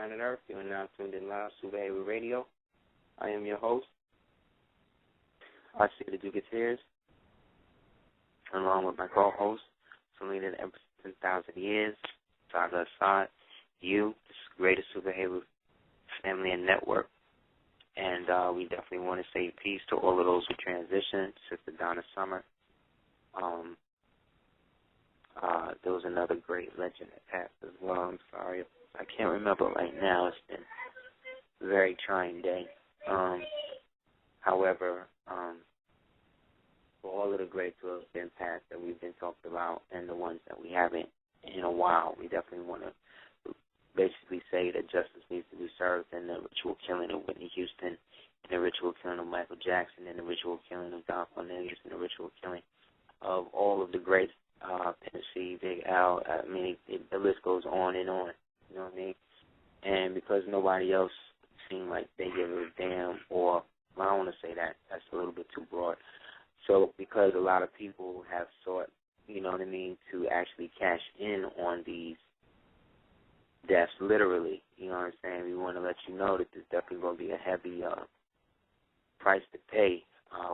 planet Earth. You are now tuned in live to Heru Radio. I am your host, Aseer the Radio-Aseer, along with my co-host, Selena the Empress of 10,000 Years, Saga Assad, you, the greatest superhero family and network. And we definitely want to say peace to all of those who transitioned, Sister Donna Summer. There was another great legend that passed as well. I'm sorry. I can't remember right now. It's been a very trying day. However, for all of the greats who have been passed that we've been talked about and the ones that we haven't in a while, we definitely want to basically say that justice needs to be served in the ritual killing of Whitney Houston, in the ritual killing of Michael Jackson, in the ritual killing of Don Cornelius, in the ritual killing of all of the greats, Tennessee, Big Al. I mean, the list goes on and on. You know what I mean? And because nobody else seemed like they give a damn, or well, I don't want to say that. That's a little bit too broad. So because a lot of people have sought, you know what I mean, to actually cash in on these deaths, literally, you know what I'm saying? We want to let you know that there's definitely going to be a heavy price to pay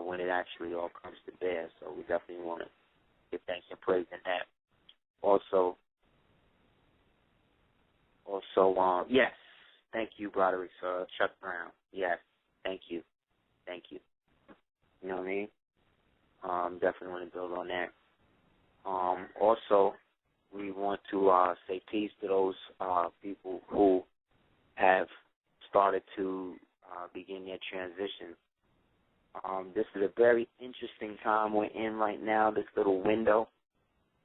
when it actually all comes to bear. So we definitely want to give thanks and praise in that. Also, yes, thank you, Broderick, sir. Chuck Brown. Yes, thank you. Thank you. You know what I mean? Definitely want to build on that. Also, we want to say peace to those people who have started to begin their transition. This is a very interesting time we're in right now, this little window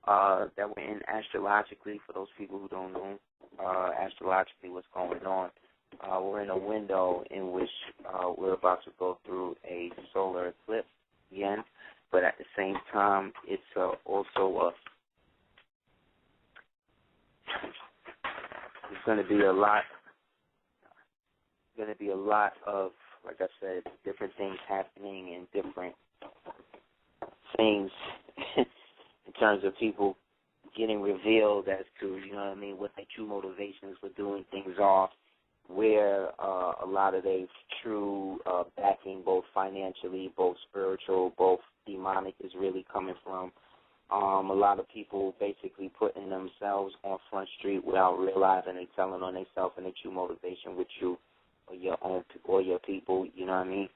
that we're in astrologically, for those people who don't know astrologically what's going on. We're in a window in which we're about to go through a solar eclipse again, but at the same time, it's also there's going to be a lot of, like I said, different things happening and different things in terms of people getting revealed as to, you know what I mean, what their true motivations for doing things are, where a lot of their true backing, both financially, both spiritual, both demonic, is really coming from. A lot of people basically putting themselves on Front Street without realizing they telling on themselves and their true motivation with you or your own or your people, you know what I mean?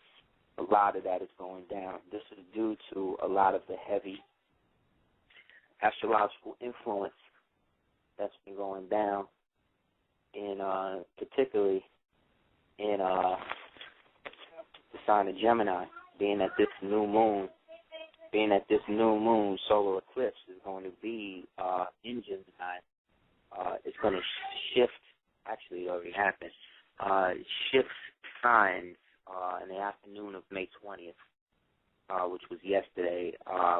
A lot of that is going down. This is due to a lot of the heavy astrological influence that's been going down, in particularly in the sign of Gemini, being that this new moon solar eclipse is going to be in Gemini. It's going to shift. Actually, it already happened. Shifts signs in the afternoon of May 20th, which was yesterday,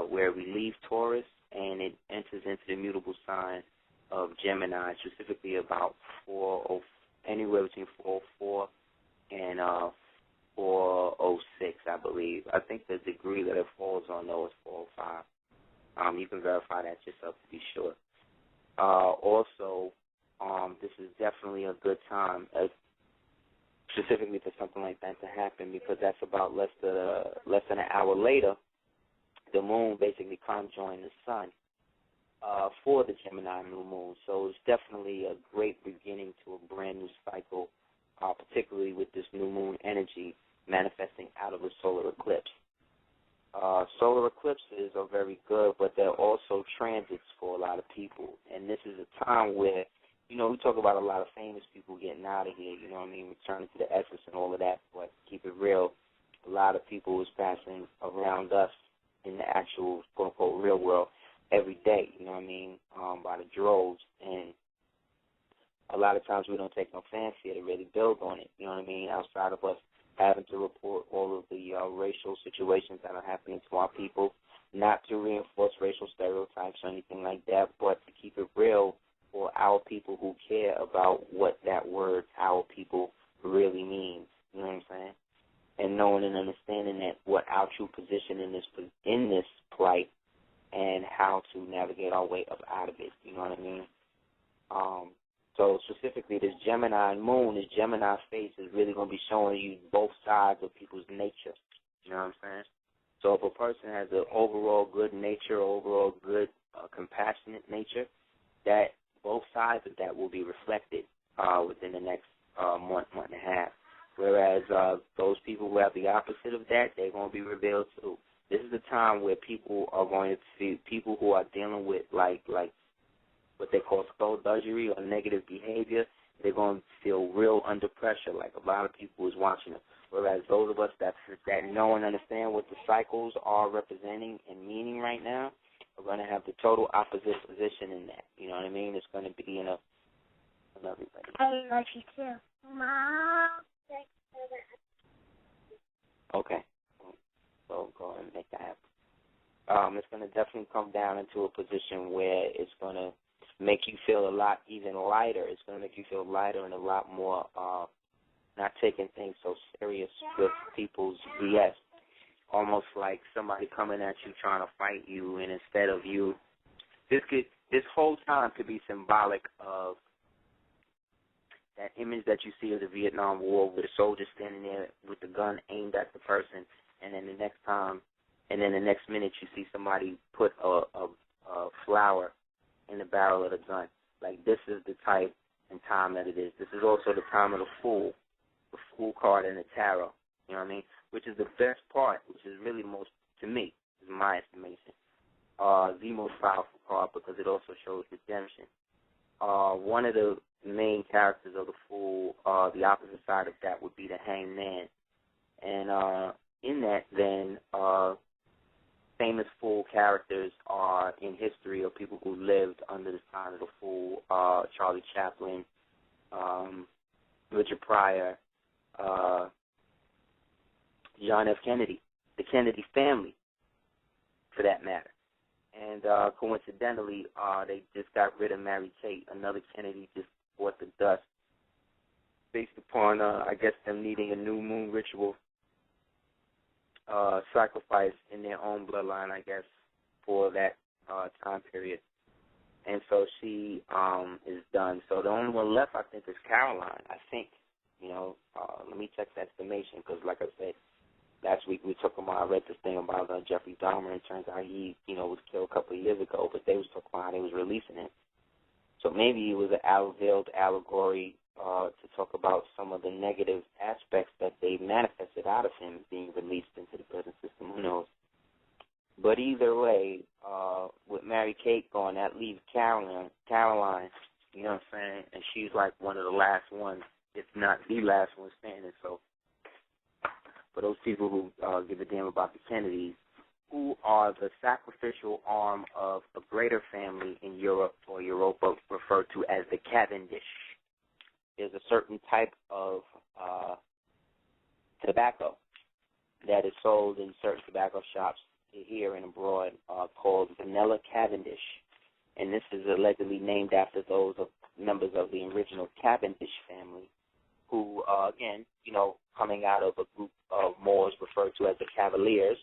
where we leave Taurus and it enters into the mutable sign of Gemini, specifically about anywhere between 4:04 and 4:06, I believe. I think the degree that it falls on, though, is 4:05. You can verify that yourself to be sure. Also, this is definitely a good time, specifically for something like that to happen, because that's about less than an hour later, the moon basically conjoined the sun for the Gemini new moon. So it's definitely a great beginning to a brand new cycle, particularly with this new moon energy manifesting out of a solar eclipse. Solar eclipses are very good, but they're also transits for a lot of people. And this is a time where, you know, we talk about a lot of famous people getting out of here, you know what I mean, returning to the essence and all of that, but keep it real, a lot of people is passing around us in the actual, quote-unquote, real world every day, you know what I mean, by the droves. And a lot of times we don't take no fancy to really build on it, you know what I mean, outside of us having to report all of the racial situations that are happening to our people, not to reinforce racial stereotypes or anything like that, but to keep it real for our people who care about what that word, our people, really means, you know what I'm saying? And knowing and understanding that what our true position in this plight and how to navigate our way up out of it, you know what I mean? So specifically basically this Gemini moon, this Gemini face is really going to be showing you both sides of people's nature. You know what I'm saying? So if a person has an overall good nature, overall good, compassionate nature, that both sides of that will be reflected within the next month and a half. Whereas those people who have the opposite of that, they're going to be revealed too. This is the time where people are going to see people who are dealing with like what they call skullduggery or negative behavior. They're going to feel real under pressure, like a lot of people is watching them. Whereas those of us that know and understand what the cycles are representing and meaning right now are going to have the total opposite position in that. You know what I mean? It's going to be in a – I love everybody. I love you too. Mom. Okay. So go ahead and make that happen. It's going to definitely come down into a position where it's going to make you feel a lot even lighter. It's going to make you feel lighter and a lot more not taking things so serious with people's BS. Almost like somebody coming at you trying to fight you, and instead of you, this whole time could be symbolic of that image that you see of the Vietnam War with the soldier standing there with the gun aimed at the person, and then the next minute you see somebody put a flower in the barrel of the gun. Like, this is the type and time that it is. This is also the time of the Fool card in the tarot, you know what I mean? Which is the best part, which is really most, to me, is my estimation, the most powerful card because it also shows redemption. One of the main characters of the Fool, the opposite side of that would be the Hanged Man. And in that, then, famous Fool characters are in history of people who lived under the sign of the Fool, Charlie Chaplin, Richard Pryor, John F. Kennedy, the Kennedy family, for that matter. And coincidentally, they just got rid of Mary Tate. Another Kennedy just bought the dust based upon, I guess, them needing a new moon ritual sacrifice in their own bloodline, I guess, for that time period. And so she is done. So the only one left, I think, is Caroline, I think. You know, let me check that estimation because, like I said, last week we took him. I read this thing about Jeffrey Dahmer, and it turns out he, was killed a couple of years ago, but they was talking about how they was releasing him. So maybe it was a veiled allegory to talk about some of the negative aspects that they manifested out of him being released into the prison system. Who knows? But either way, with Mary Kate gone, that leaves Caroline, you know what I'm saying? And she's like one of the last ones, if not the last one standing. So for those people who give a damn about the Kennedys, who are the sacrificial arm of a greater family in Europe or Europa referred to as the Cavendish. There's a certain type of tobacco that is sold in certain tobacco shops here and abroad called Vanilla Cavendish. And this is allegedly named after those of members of the original Cavendish family who, again, coming out of a group of Moors referred to as the Cavaliers,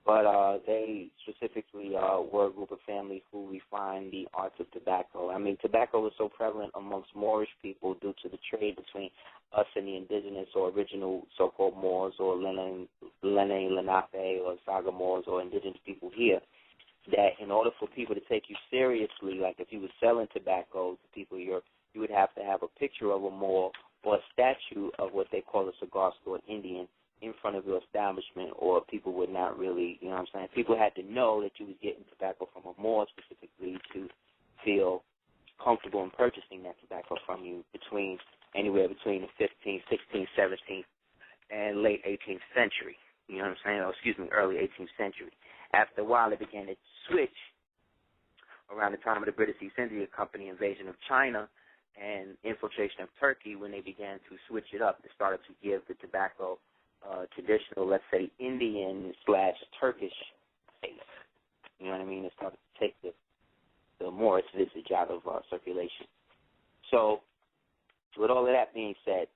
but they specifically were a group of families who refined the arts of tobacco. I mean, tobacco was so prevalent amongst Moorish people due to the trade between us and the indigenous or original so-called Moors or Lenape or Saga Moors or indigenous people here, that in order for people to take you seriously, like if you were selling tobacco to people here, you would have to have a picture of a Moor or a statue of what they call a cigar store Indian in front of your establishment, or people would not really, people had to know that you was getting tobacco from a Moor specifically to feel comfortable in purchasing that tobacco from you anywhere between the 15th, 16th, 17th, and late 18th century, early 18th century. After a while, it began to switch around the time of the British East India Company invasion of China and infiltration of Turkey. When they began to switch it up, they started to give the tobacco traditional, let's say, Indian/Turkish face. You know what I mean? It started to take the Moorish visage out of circulation. So, with all of that being said,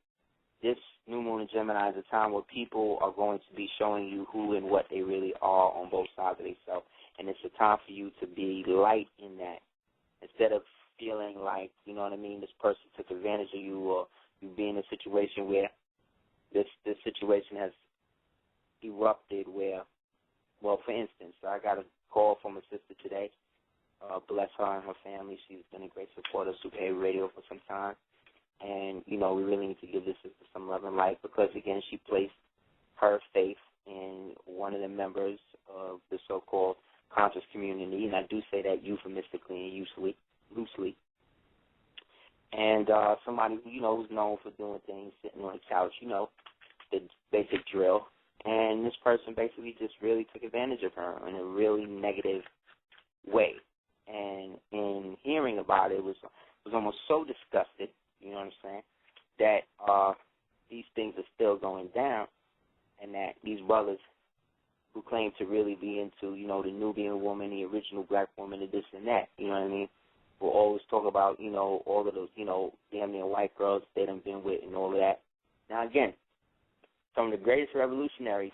this new moon in Gemini is a time where people are going to be showing you who and what they really are on both sides of themselves, and it's a time for you to be light in that. Instead of feeling like, you know what I mean, this person took advantage of you, or you be in a situation where this situation has erupted where, well, for instance, I got a call from a sister today. Bless her and her family. She's been a great supporter of Super Heru Radio for some time. And, you know, we really need to give this sister some love and light because, again, she placed her faith in one of the members of the so-called conscious community, and I do say that euphemistically and loosely. And somebody, you know, who's known for doing things, sitting on the couch, you know, the basic drill. And this person basically just really took advantage of her in a really negative way. And in hearing about it, was almost so disgusted, you know what I'm saying, that these things are still going down, and that these brothers who claim to really be into, you know, the Nubian woman, the original black woman, and this and that, you know what I mean, will always talk about, you know, all of those, you know, damn near white girls they done been with and all of that. Now, again, some of the greatest revolutionaries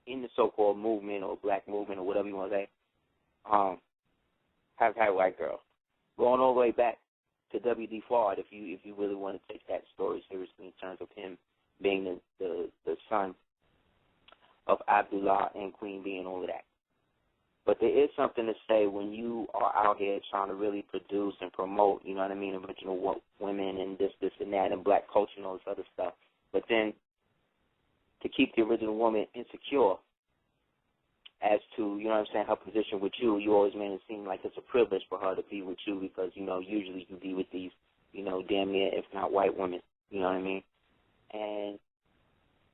in the so-called movement or black movement or whatever you want to say, have had white girls. Going all the way back to W.D. Fard, if you really want to take that story seriously in terms of him being the son of Abdullah and Queen Bee and all of that. But there is something to say when you are out here trying to really produce and promote, you know what I mean, original women and this and that and black culture and all this other stuff. But then to keep the original woman insecure as to, you know what I'm saying, her position with you, you always made it seem like it's a privilege for her to be with you because, you know, usually you be with these, you know, damn near, if not white women, you know what I mean? And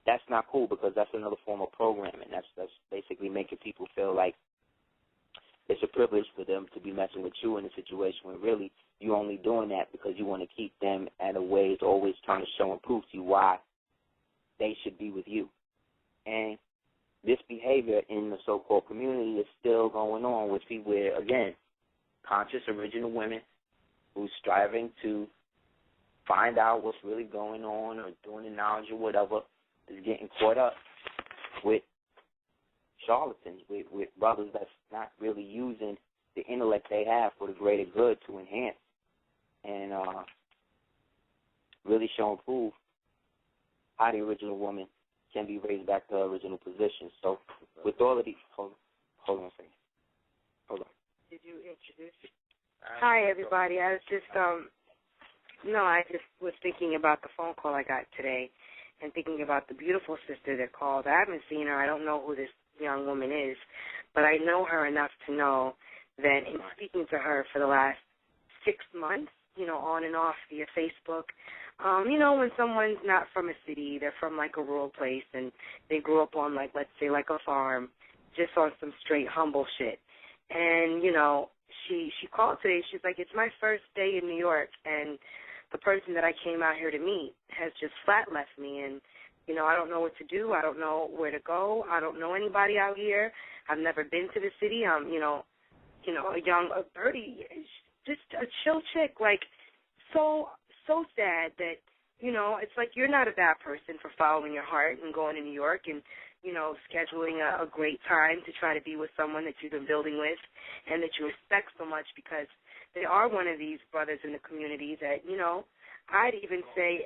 that's not cool because that's another form of programming. That's basically making people feel like it's a privilege for them to be messing with you in a situation when really you're only doing that because you want to keep them at a way, always trying to show and prove to you why they should be with you. And this behavior in the so-called community is still going on with people where, again, conscious original women who's striving to find out what's really going on or doing the knowledge or whatever is getting caught up with charlatans, with brothers that's not really using the intellect they have for the greater good to enhance and really show and prove how the original woman can be raised back to her original position. So with all of these, hold on a second. Hold on. Did you introduce it? Hi, everybody. I was just, I just was thinking about the phone call I got today and thinking about the beautiful sister that called. I haven't seen her. I don't know who this young woman is, but I know her enough to know that in speaking to her for the last 6 months, you know, on and off via Facebook, you know, when someone's not from a city, they're from like a rural place and they grew up on like, let's say like a farm, just on some straight humble shit. And, you know, she called today. She's like, it's my first day in New York and the person that I came out here to meet has just flat left me and, you know, I don't know what to do. I don't know where to go. I don't know anybody out here. I've never been to the city. I'm, a birdie, just a chill chick, like so sad that, you know, it's like you're not a bad person for following your heart and going to New York and, you know, scheduling a great time to try to be with someone that you've been building with and that you respect so much because they are one of these brothers in the community that, you know, I'd even say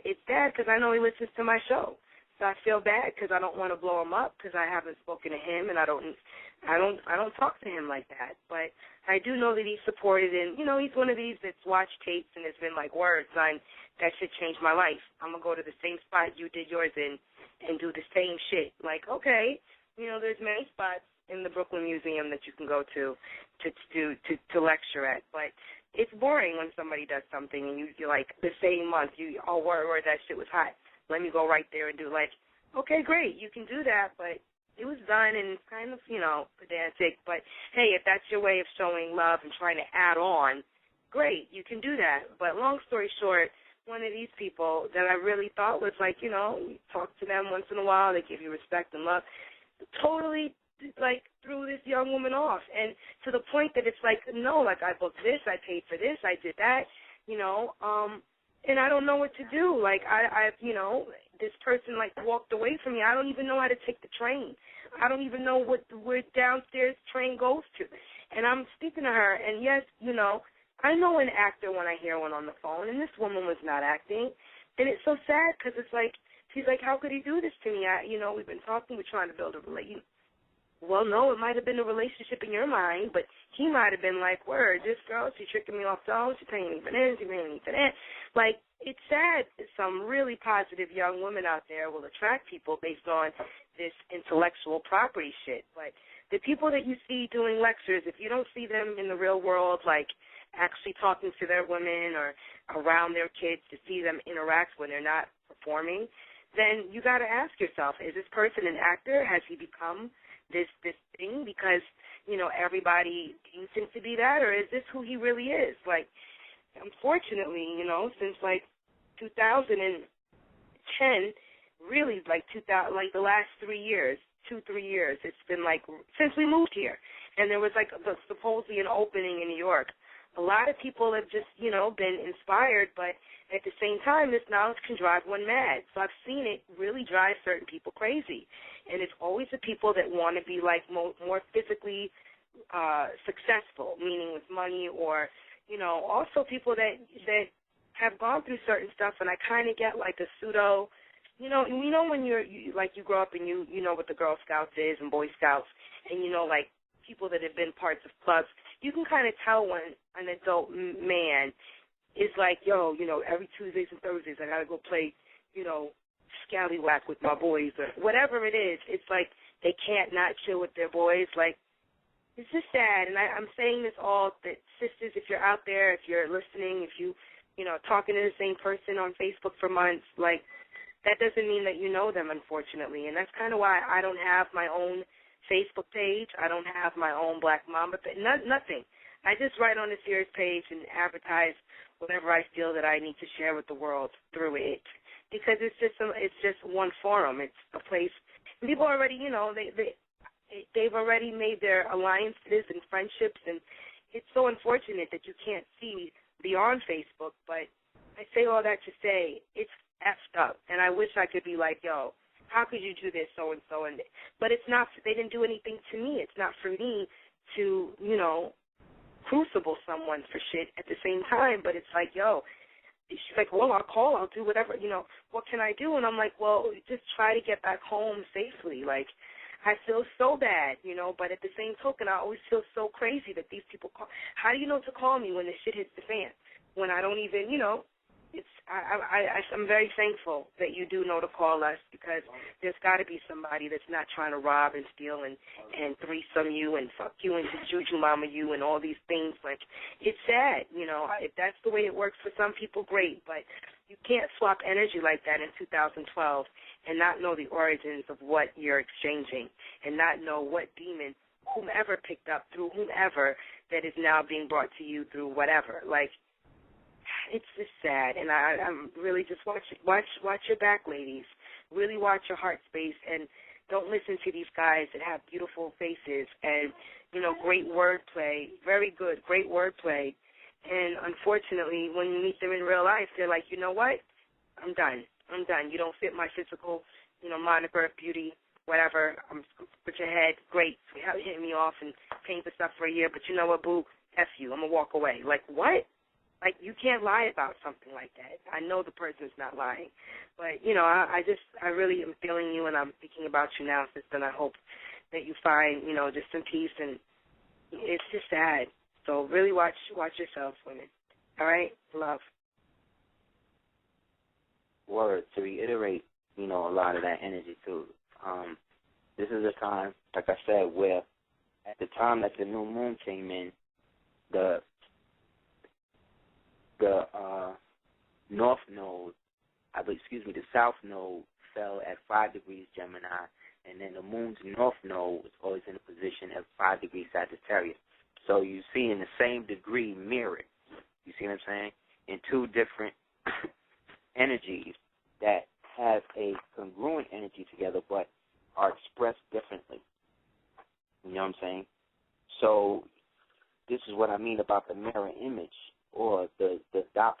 it's bad because I know he listens to my show. So I feel bad because I don't want to blow him up because I haven't spoken to him and I don't talk to him like that. But I do know that he's supported and, you know, he's one of these that's watched tapes and has been like, word, son, that shit changed my life. I'm going to go to the same spot you did yours in and do the same shit. Like, okay, you know, there's many spots in the Brooklyn Museum that you can go to lecture at. But it's boring when somebody does something and you're like the same month, word, that shit was hot. Let me go right there and do like, okay, great, you can do that, but it was done and kind of, you know, pedantic. But, hey, if that's your way of showing love and trying to add on, great, you can do that. But long story short, one of these people that I really thought was like, you know, you talk to them once in a while, they give you respect and love, totally like threw this young woman off, and to the point that it's like, no, like I booked this, I paid for this, I did that, you know, and I don't know what to do. Like I you know, this person like walked away from me. I don't even know how to take the train. I don't even know where downstairs train goes to. And I'm speaking to her, and yes, you know, I know an actor when I hear one on the phone, and this woman was not acting. And it's so sad because it's like, she's like, how could he do this to me? We've been talking, we're trying to build a relationship. Well, no, it might have been a relationship in your mind, but he might have been like, word, this girl, she's tricking me off the phone, she's paying me for this, she's paying me for that. Like, it's sad that some really positive young women out there will attract people based on this intellectual property shit. But the people that you see doing lectures, if you don't see them in the real world, like actually talking to their women or around their kids to see them interact when they're not performing, then you got to ask yourself, is this person an actor? Has he become this thing because, everybody deems him to be that, or is this who he really is? Like, unfortunately, since like 2010, really like the last 3 years, 2-3 years, it's been like since we moved here, and there was like supposedly an opening in New York. A lot of people have just, been inspired, but at the same time, this knowledge can drive one mad. So I've seen it really drive certain people crazy. And it's always the people that want to be, like, more physically successful, meaning with money, or, also people that have gone through certain stuff, and I kind of get, like, a pseudo, when you grow up and you know what the Girl Scouts is and Boy Scouts, and, like, people that have been parts of clubs, you can kind of tell when an adult man is like, yo, every Tuesdays and Thursdays I got to go play, scallywhack with my boys or whatever it is. It's like they can't not chill with their boys. Like, it's just sad. And I'm saying this all that, sisters, if you're out there, if you're listening, if you, talking to the same person on Facebook for months, like, that doesn't mean that you know them, unfortunately. And that's kind of why I don't have my own Facebook page. I don't have my own Black Mamba page, nothing. I just write on the Sears page and advertise whatever I feel that I need to share with the world through it, because it's just one forum. It's a place. And people already, they've already made their alliances and friendships, and it's so unfortunate that you can't see beyond Facebook. But I say all that to say it's effed up, and I wish I could be like, yo, how could you do this, so-and-so? But it's not, they didn't do anything to me. It's not for me to, crucible someone for shit at the same time. But it's like, yo, she's like, well, I'll do whatever, what can I do? And I'm like, well, just try to get back home safely. Like, I feel so bad, but at the same token, I always feel so crazy that these people call. How do you know to call me when the shit hits the fan? When I don't even, I'm very thankful that you do know to call us, because there's got to be somebody that's not trying to rob and steal and threesome you and fuck you and juju mama you and all these things. Like, it's sad, if that's the way it works for some people, great, but you can't swap energy like that in 2012 and not know the origins of what you're exchanging and not know what demon whomever picked up through whomever that is now being brought to you through whatever. Like, it's just sad, and I'm really just watch your back, ladies. Really watch your heart space, and don't listen to these guys that have beautiful faces and, great wordplay, very good, great wordplay. And unfortunately, when you meet them in real life, they're like, you know what? I'm done. You don't fit my physical, moniker, beauty, whatever. Put your head, great, hitting me off and paying for stuff for a year, but you know what, boo? F you. I'm going to walk away. Like, what? Like, you can't lie about something like that. I know the person's not lying. But, I really am feeling you, and I'm thinking about you now, sister, and I hope that you find, just some peace. And it's just sad. So really watch yourselves, women. All right? Love. Word. To reiterate, a lot of that energy, too. This is a time, like I said, where at the time that the new moon came in, the north node, the south node fell at 5 degrees Gemini, and then the moon's north node was always in a position at 5 degrees Sagittarius. So you see in the same degree mirrored. You see what I'm saying? In two different energies that have a congruent energy together but are expressed differently. You know what I'm saying? So this is what I mean about the mirror image, or the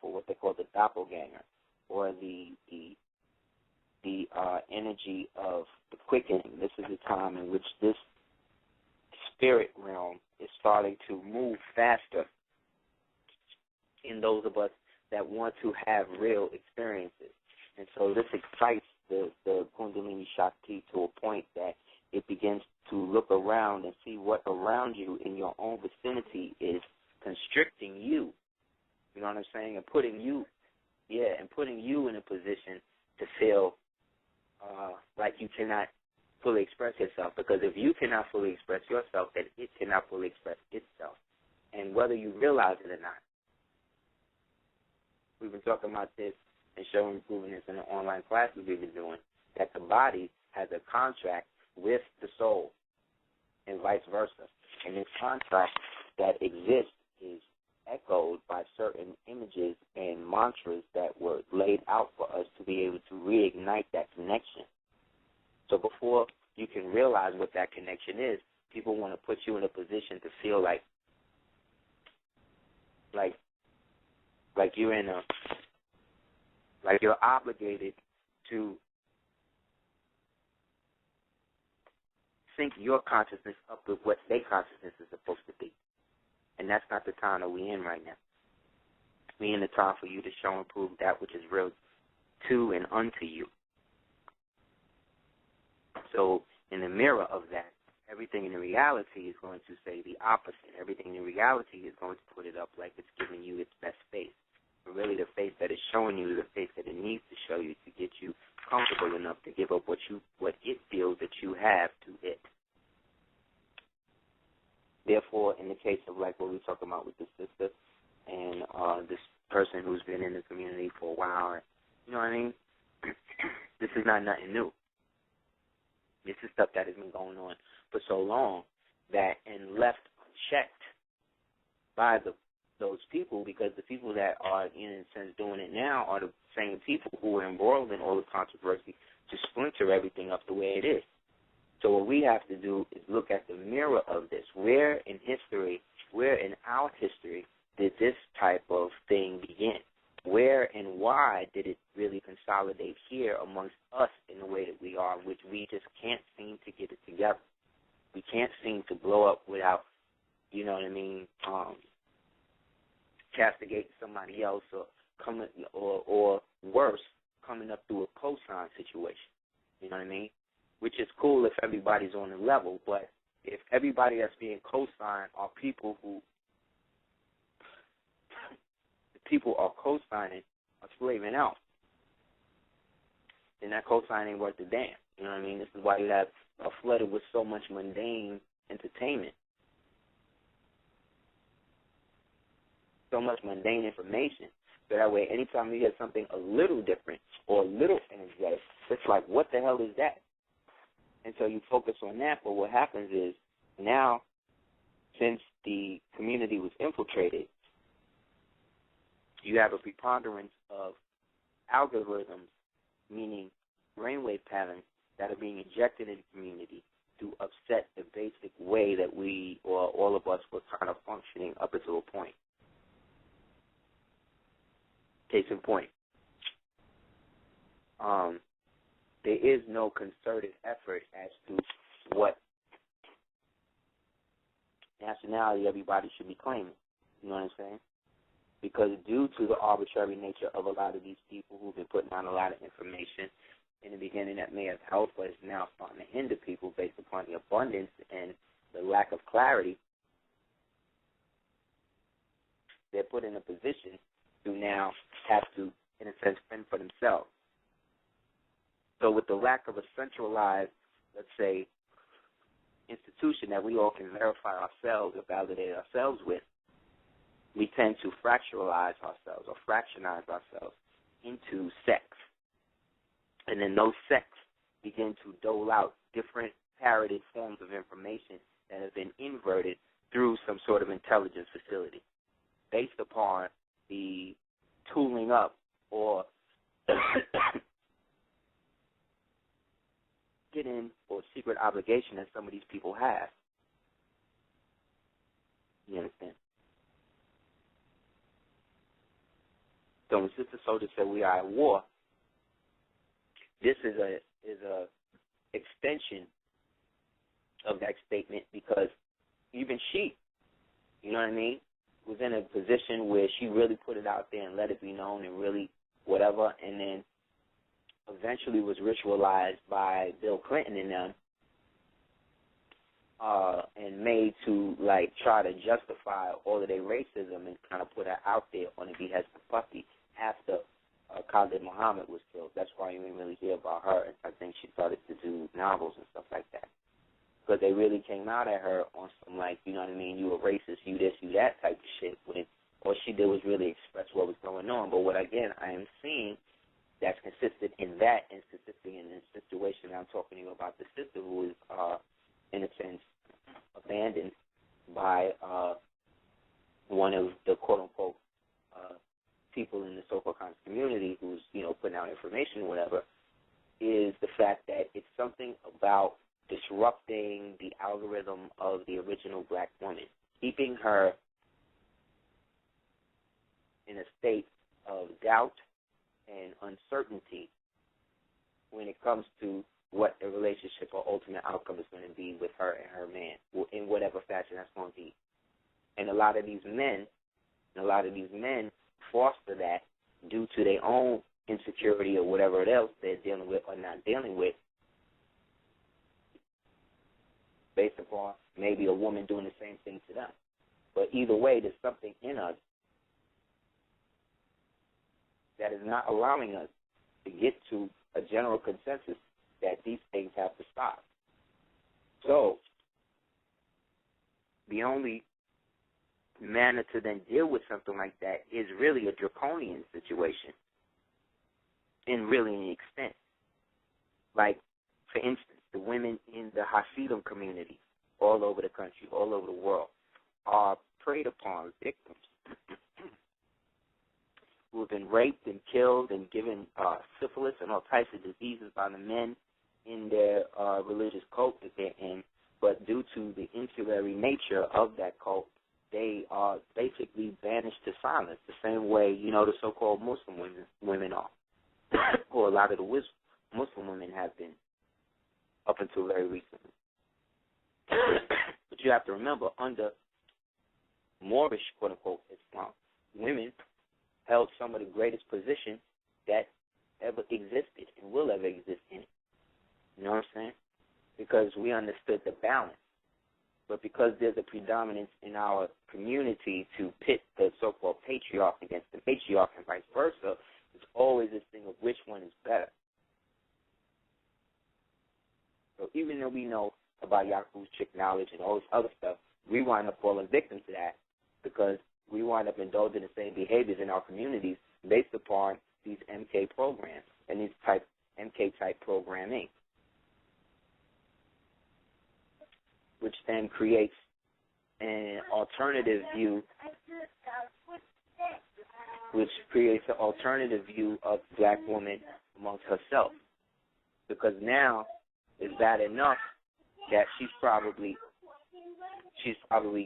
what they call the doppelganger, or the energy of the quickening. This is a time in which this spirit realm is starting to move faster in those of us that want to have real experiences. And so this excites the Kundalini Shakti to a point that it begins to look around and see what around you in your own vicinity is constricting you. You know what I'm saying? And putting you in a position to feel like you cannot fully express yourself. Because if you cannot fully express yourself, then it cannot fully express itself. And whether you realize it or not, we've been talking about this and showing proven this in the online classes we've been doing, that the body has a contract with the soul and vice versa. And this contract that exists is echoed by certain images and mantras that were laid out for us to be able to reignite that connection. So before you can realize what that connection is, people want to put you in a position to feel like you're in a, like you're obligated to sync your consciousness up with what their consciousness is supposed to be. And that's not the time that we're in right now. We're in the time for you to show and prove that which is real to and unto you. So in the mirror of that, everything in the reality is going to say the opposite. Everything in reality is going to put it up like it's giving you its best face. But really the face that is showing you is the face that it needs to show you to get you comfortable enough to give up what it feels that you have to it. Therefore, in the case of like what we're talking about with the sister and this person who's been in the community for a while, you know what I mean? This is not nothing new. This is stuff that has been going on for so long that and left unchecked by those people, because the people that are, in a sense, doing it now are the same people who are embroiled in all the controversy to splinter everything up the way it is. So what we have to do is look at the mirror of this. Where in our history, did this type of thing begin? Where and why did it really consolidate here amongst us in the way that we are, which we just can't seem to get it together? We can't seem to blow up without, you know what I mean, castigating somebody else or worse, coming up through a cosign situation. You know what I mean? Which is cool if everybody's on the level, but if everybody that's being co-signed are people who are co-signing are slaving out, then that co-sign ain't worth a damn. You know what I mean? This is why you have flooded with so much mundane entertainment, so much mundane information. So that way, anytime you hear something a little different or a little energetic, it's like, what the hell is that? And so you focus on that, but what happens is now, since the community was infiltrated, you have a preponderance of algorithms, meaning brainwave patterns, that are being injected in the community to upset the basic way that we, or all of us, were kind of functioning up until a point. Case in point, there is no concerted effort as to what nationality everybody should be claiming. You know what I'm saying? Because due to the arbitrary nature of a lot of these people who've been putting out a lot of information in the beginning that may have helped, but is now starting to hinder people based upon the abundance and the lack of clarity, they're put in a position to now have to, in a sense, fend for themselves. So with the lack of a centralized, let's say, institution that we all can verify ourselves or validate ourselves with, we tend to fractionalize ourselves or fractionize ourselves into sects. And then those sects begin to dole out different parroted forms of information that have been inverted through some sort of intelligence facility based upon the tooling up or get in or secret obligation that some of these people have. You understand? So when Sister Soldier said we are at war, this is a extension of that statement, because even she, you know what I mean, was in a position where she really put it out there and let it be known and really whatever, and then eventually was ritualized by Bill Clinton and them, and made to, like, try to justify all of their racism and kind of put her out there on the behest of Puffy after Khalid Muhammad was killed. That's why you didn't really hear about her. I think she started to do novels and stuff like that. But they really came out at her on some, like, you know what I mean, you a racist, you this, you that type of shit, when all she did was really express what was going on. But what, again, I am seeing that's consistent in that and specifically in this situation I'm talking to you about, the sister who is, in a sense, abandoned by one of the quote-unquote people in the so-called conscious community who's, you know, putting out information or whatever, is the fact that it's something about disrupting the algorithm of the original black woman, keeping her in a state of doubt and uncertainty when it comes to what the relationship or ultimate outcome is going to be with her and her man, in whatever fashion that's going to be. And a lot of these men foster that due to their own insecurity or whatever else they're dealing with or not dealing with, based upon maybe a woman doing the same thing to them. But either way, there's something in us that is not allowing us to get to a general consensus that these things have to stop. So the only manner to then deal with something like that is really a draconian situation in really an extent. Like, for instance, the women in the Hasidim community all over the country, all over the world, are preyed upon victims who have been raped and killed and given syphilis and all types of diseases by the men in their religious cult that they're in. But due to the insulary nature of that cult, they are basically banished to silence, the same way, you know, the so-called Muslim women are, or a lot of the Muslim women have been up until very recently. But you have to remember, under Moorish, quote-unquote, Islam, women held some of the greatest positions that ever existed and will ever exist in it. You know what I'm saying? Because we understood the balance. But because there's a predominance in our community to pit the so-called patriarch against the matriarch and vice versa, there's always this thing of which one is better. So even though we know about Yaku's trick knowledge and all this other stuff, we wind up falling victim to that because we wind up indulging the same behaviors in our communities based upon these MK programs and these MK-type programming, which then creates an alternative view, of the black woman amongst herself. Because now it's bad enough that she's probably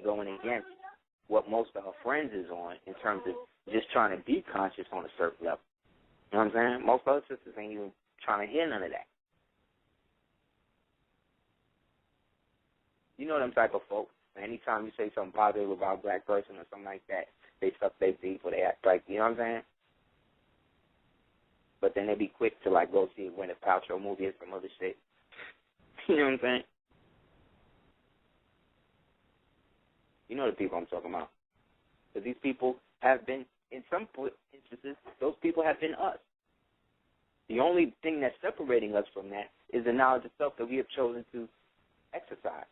going against what most of her friends is on in terms of just trying to be conscious on a certain level. You know what I'm saying? Most other sisters ain't even trying to hear none of that. You know them type of folks. Anytime you say something positive about a black person or something like that, they suck their deep or they act like, you know what I'm saying? But then they be quick to, like, go see a Gwyneth Paltrow movie or some other shit. You know what I'm saying? You know the people I'm talking about. Because these people have been, in some instances, those people have been us. The only thing that's separating us from that is the knowledge of self that we have chosen to exercise.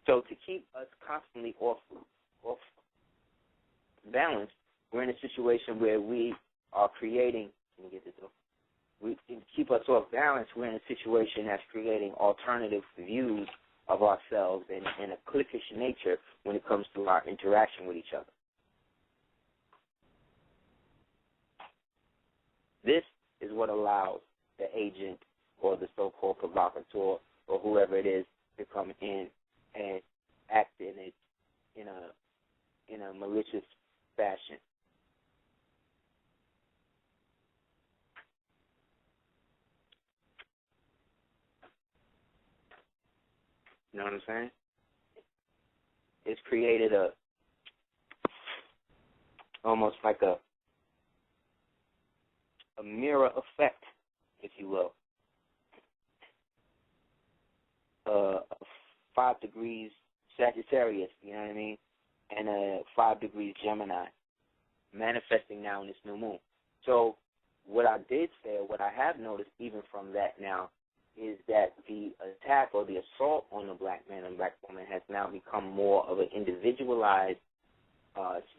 So to keep us constantly off balance, we're in a situation where we are creating, to keep us off balance, we're in a situation that's creating alternative views of ourselves and a cliquish nature when it comes to our interaction with each other. This is what allows the agent or the so-called provocateur or whoever it is to come in and act in a malicious fashion. You know what I'm saying? It's created a almost like a mirror effect, if you will. 5 degrees Sagittarius, you know what I mean, and 5 degrees Gemini, manifesting now in this new moon. So what I did say, or what I have noticed even from that now, is that the attack or the assault on the black man and black woman has now become more of an individualized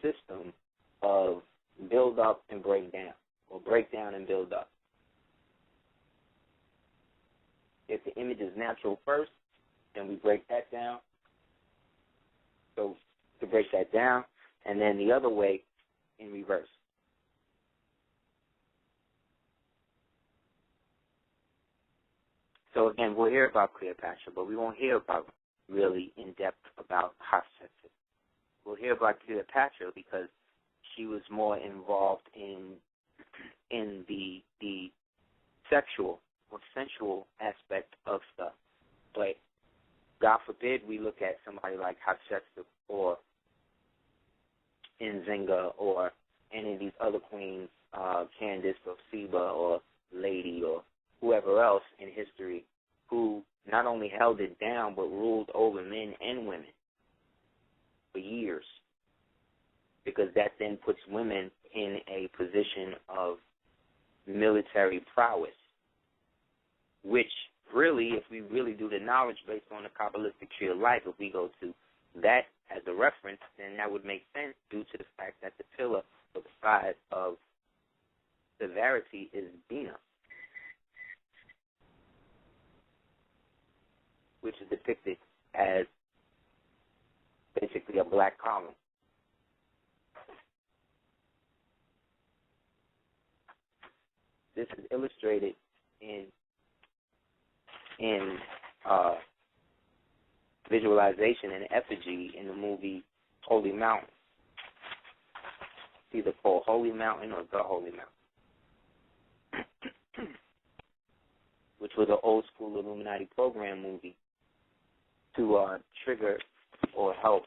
system of build up and break down, or break down and build up. If the image is natural first, then we break that down. So to break that down, and then the other way in reverse. So again, we'll hear about Cleopatra, but we won't hear about really in depth about Hatshepsut. We'll hear about Cleopatra because she was more involved in the sexual or sensual aspect of stuff. But God forbid we look at somebody like Hatshepsut or Nzinga or any of these other queens, Candace or Seba or Lady or whoever else in history, who not only held it down but ruled over men and women for years, because that then puts women in a position of military prowess, which really, if we really do the knowledge based on the Kabbalistic tree of life, if we go to that as a reference, then that would make sense due to the fact that the pillar or the side of severity is Bina, which is depicted as basically a black column. This is illustrated in visualization and effigy in the movie Holy Mountain. It's either called Holy Mountain or The Holy Mountain, which was an old school Illuminati program movie to trigger or help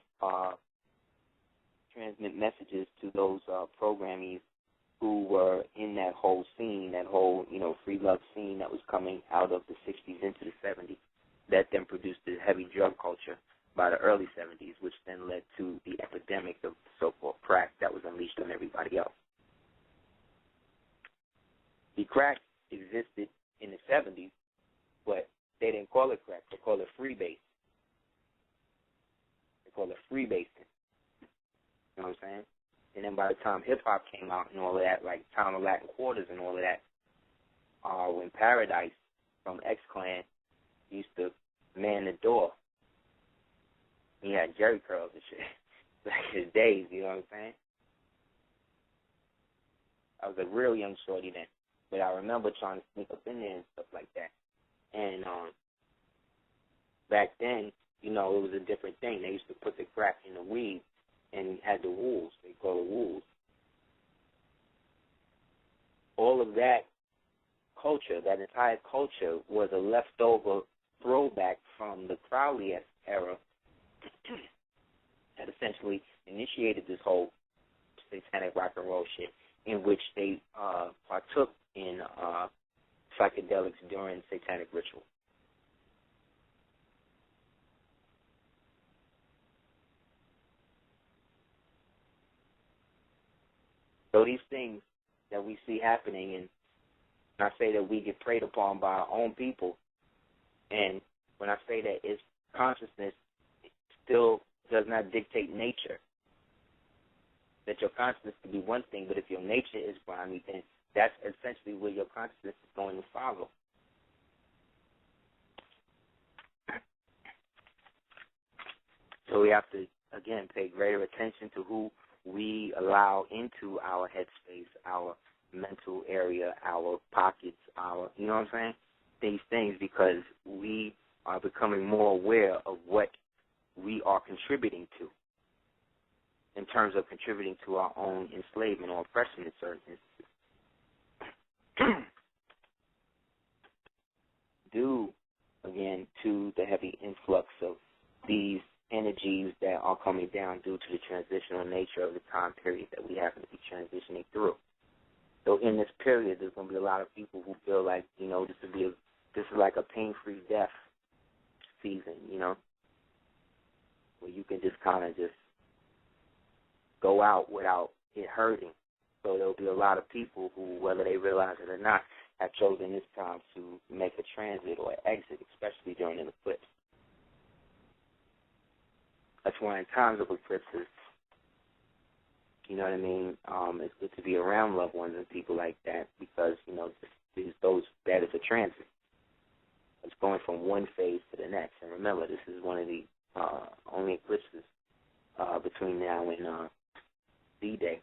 transmit messages to those programmees who were in that whole scene, that whole, free love scene that was coming out of the 60s into the 70s, that then produced the heavy drug culture by the early 70s, which then led to the epidemic of so-called crack that was unleashed on everybody else. The crack existed in the 70s, but they didn't call it crack. They called it freebase. They called it freebasing. You know what I'm saying? And then by the time hip-hop came out and all of that, like Town of Latin Quarters and all of that, when Paradise from X-Clan used to man the door, he had jerry curls and shit. Like his days, you know what I'm saying? I was a real young shorty then, but I remember trying to sneak up in there and stuff like that. And back then, it was a different thing. They used to put the crack in the weed and had the wolves. They call it wolves. All of that culture, that entire culture, was a leftover throwback from the Crowley era that essentially initiated this whole satanic rock and roll shit, in which they partook in psychedelics during satanic ritual. So these things that we see happening, and I say that we get preyed upon by our own people, and when I say that it's consciousness, it still does not dictate nature. That your consciousness can be one thing, but if your nature is grimy, then that's essentially where your consciousness is going to follow. So we have to, again, pay greater attention to who we allow into our headspace, our mental area, our pockets, our, you know what I'm saying? These things, because we are becoming more aware of what we are contributing to in terms of contributing to our own enslavement or oppression in certain instances. Due, again, to the heavy influx of these energies that are coming down due to the transitional nature of the time period that we happen to be transitioning through. So in this period, there's going to be a lot of people who feel like, this is like a pain-free death season, where you can just kind of just go out without it hurting. So there'll be a lot of people who, whether they realize it or not, have chosen this time to make a transit or an exit, especially during an eclipse. That's why in times of eclipses, you know what I mean, it's good to be around loved ones and people like that because, that is a transit. It's going from one phase to the next. And remember, this is one of the only eclipses between now and D-Day,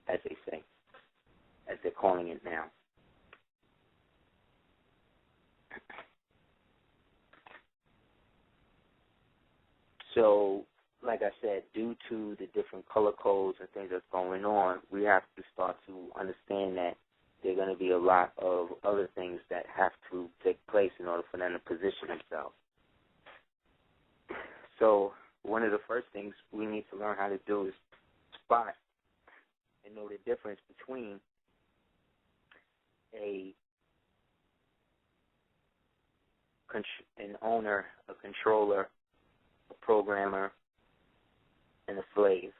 as they say, as they're calling it now. So, like I said, due to the different color codes and things that's going on, we have to start to understand that there are going to be a lot of other things that have to take place in order for them to position themselves. So one of the first things we need to learn how to do is spot and know the difference between an owner, a controller, a programmer, and a slave.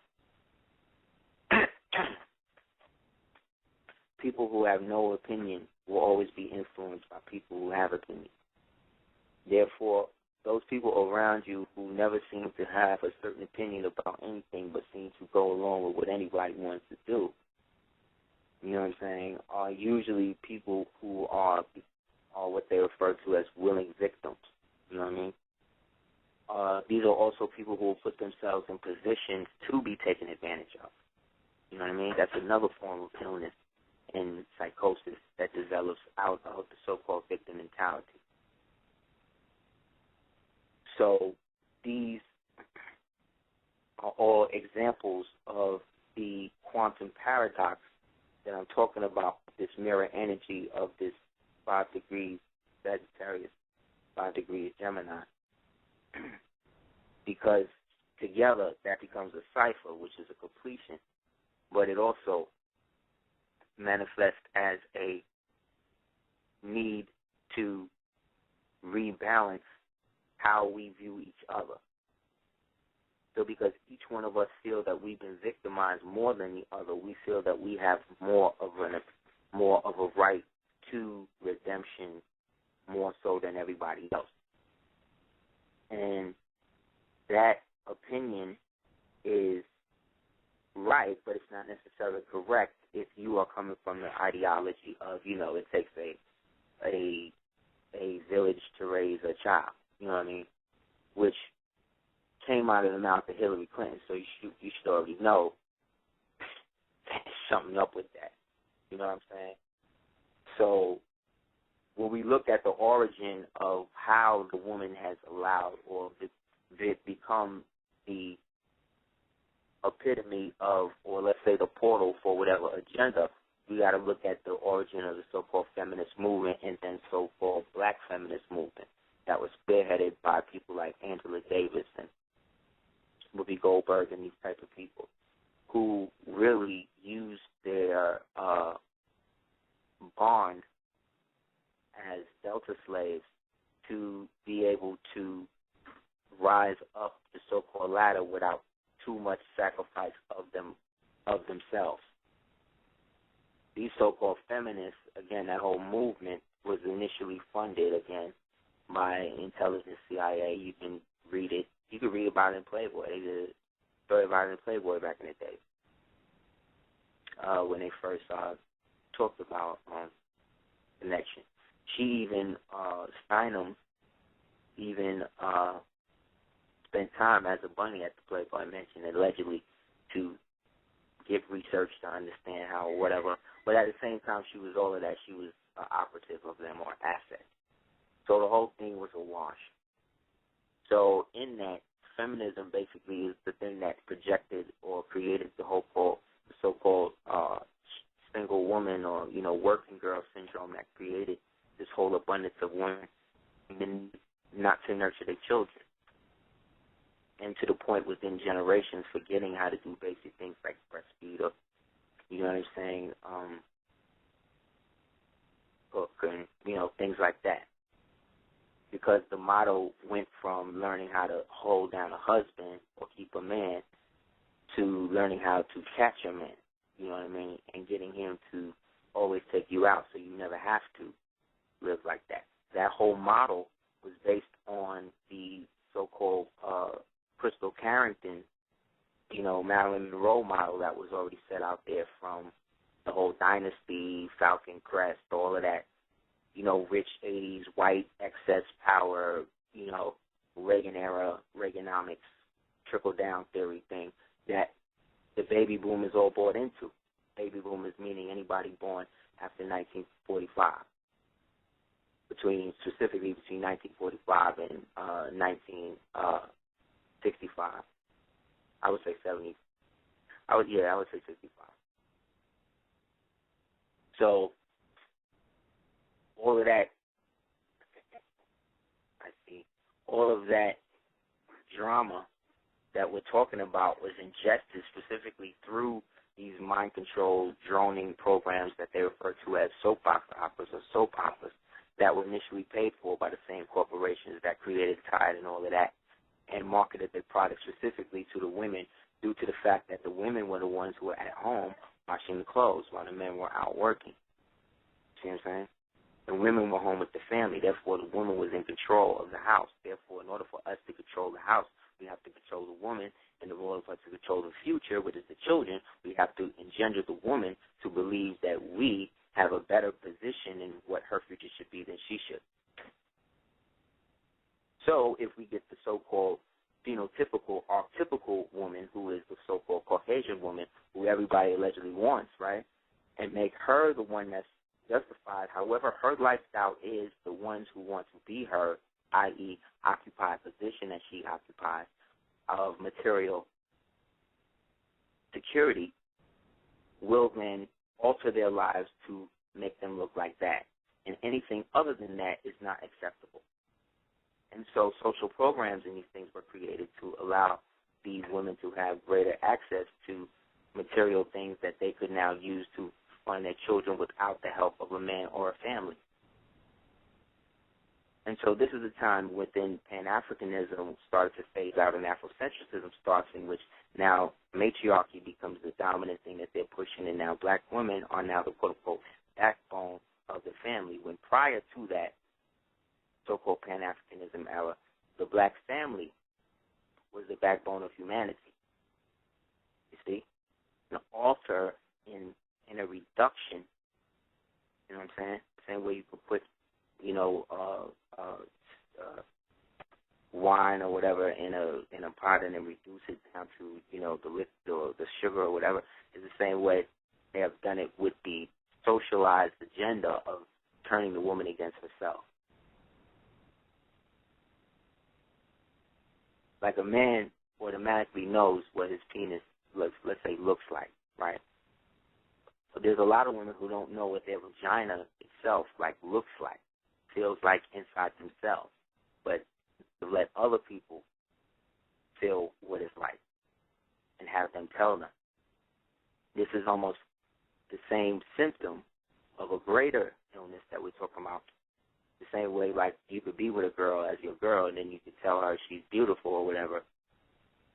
People who have no opinion will always be influenced by people who have opinion. Therefore, those people around you who never seem to have a certain opinion about anything but seem to go along with what anybody wants to do, you know what I'm saying, are usually people who are what they refer to as willing victims, you know what I mean? These are also people who will put themselves in positions to be taken advantage of. You know what I mean? That's another form of illness and psychosis that develops out of the so-called victim mentality. So these are all examples of the quantum paradox that I'm talking about, this mirror energy of this 5 degrees Sagittarius, 5 degrees Gemini. Because together that becomes a cipher, which is a completion, but it also manifests as a need to rebalance how we view each other. So because each one of us feel that we've been victimized more than the other, we feel that we have more of a right to redemption more so than everybody else. And that opinion is right, but it's not necessarily correct if you are coming from the ideology of, it takes a village to raise a child, you know what I mean, which came out of the mouth of Hillary Clinton, so you should already know there's something up with that, you know what I'm saying? So when we look at the origin of how the woman has allowed or become the epitome of, or let's say the portal for whatever agenda, we got to look at the origin of the so-called feminist movement and then so-called black feminist movement that was spearheaded by people like Angela Davis and Whoopi Goldberg and these type of people who really used their bond as Delta slaves to be able to rise up the so-called ladder without too much sacrifice of themselves. These so-called feminists, again, that whole movement was initially funded, again, by intelligence CIA. You can read it. You can read about it in Playboy. They did a story about it in Playboy back in the day when they first talked about connection. She even, Steinem, spent time as a bunny at the Playboy Mansion, allegedly, to get research to understand how whatever. But at the same time, she was all of that. She was an operative of them or asset. So the whole thing was a wash. So in that, feminism basically is the thing that projected or created the so-called single woman or, working girl syndrome that created this whole abundance of women not to nurture their children. and to the point within generations forgetting how to do basic things like breastfeed or, you know what I'm saying, cook and, you know, things like that. Because the model went from learning how to hold down a husband or keep a man to learning how to catch a man, you know what I mean, and getting him to always take you out so you never have to live like that. That whole model was based on the so-called Crystal Carrington, you know, Marilyn Monroe model that was already set out there from the whole dynasty, Falcon Crest, all of that, you know, rich 80s, white, excess power, you know, Reagan era, Reaganomics, trickle-down theory thing that the baby boom is all bought into. Baby boom is meaning anybody born after 1945, specifically between 1945 and 1965. I would say 70. I would say 65. So all of that, all of that drama that we're talking about was ingested specifically through these mind-controlled droning programs that they refer to as soap operas or soap operas that were initially paid for by the same corporations that created Tide and all of that and marketed their products specifically to the women due to the fact that the women were the ones who were at home washing the clothes while the men were out working. See what I'm saying? The women were home with the family. Therefore, the woman was in control of the house. Therefore, in order for us to control the house, we have to control the woman. And in order for us to control the future, which is the children, we have to engender the woman to believe that we have a better position in what her future should be than she should. So if we get the so-called phenotypical, archetypical woman, who is the so-called Caucasian woman, who everybody allegedly wants, right, and make her the one that's justified, however her lifestyle is, the ones who want to be her, i.e. occupy a position that she occupies of material security, will then alter their lives to make them look like that. And anything other than that is not acceptable. And so social programs and these things were created to allow these women to have greater access to material things that they could now use to fund their children without the help of a man or a family. And so this is a time within Pan-Africanism started to phase out and Afrocentrism starts, in which now matriarchy becomes the dominant thing that they're pushing, and now black women are now the quote-unquote backbone of the family, when prior to that so-called Pan-Africanism era, the black family was the backbone of humanity. You see? An altar in a reduction, you know what I'm saying? The same way you could put, you know, wine or whatever in a pot and then reduce it down to, you know, the sugar or whatever, is the same way they have done it with the socialized agenda of turning the woman against herself. Like a man automatically knows what his penis, let's say, looks like, right? But there's a lot of women who don't know what their vagina itself looks like, feels like inside themselves, but to let other people feel what it's like and have them tell them. This is almost the same symptom of a greater illness that we're talking about. The same way, like, you could be with a girl as your girl, and then you could tell her she's beautiful or whatever,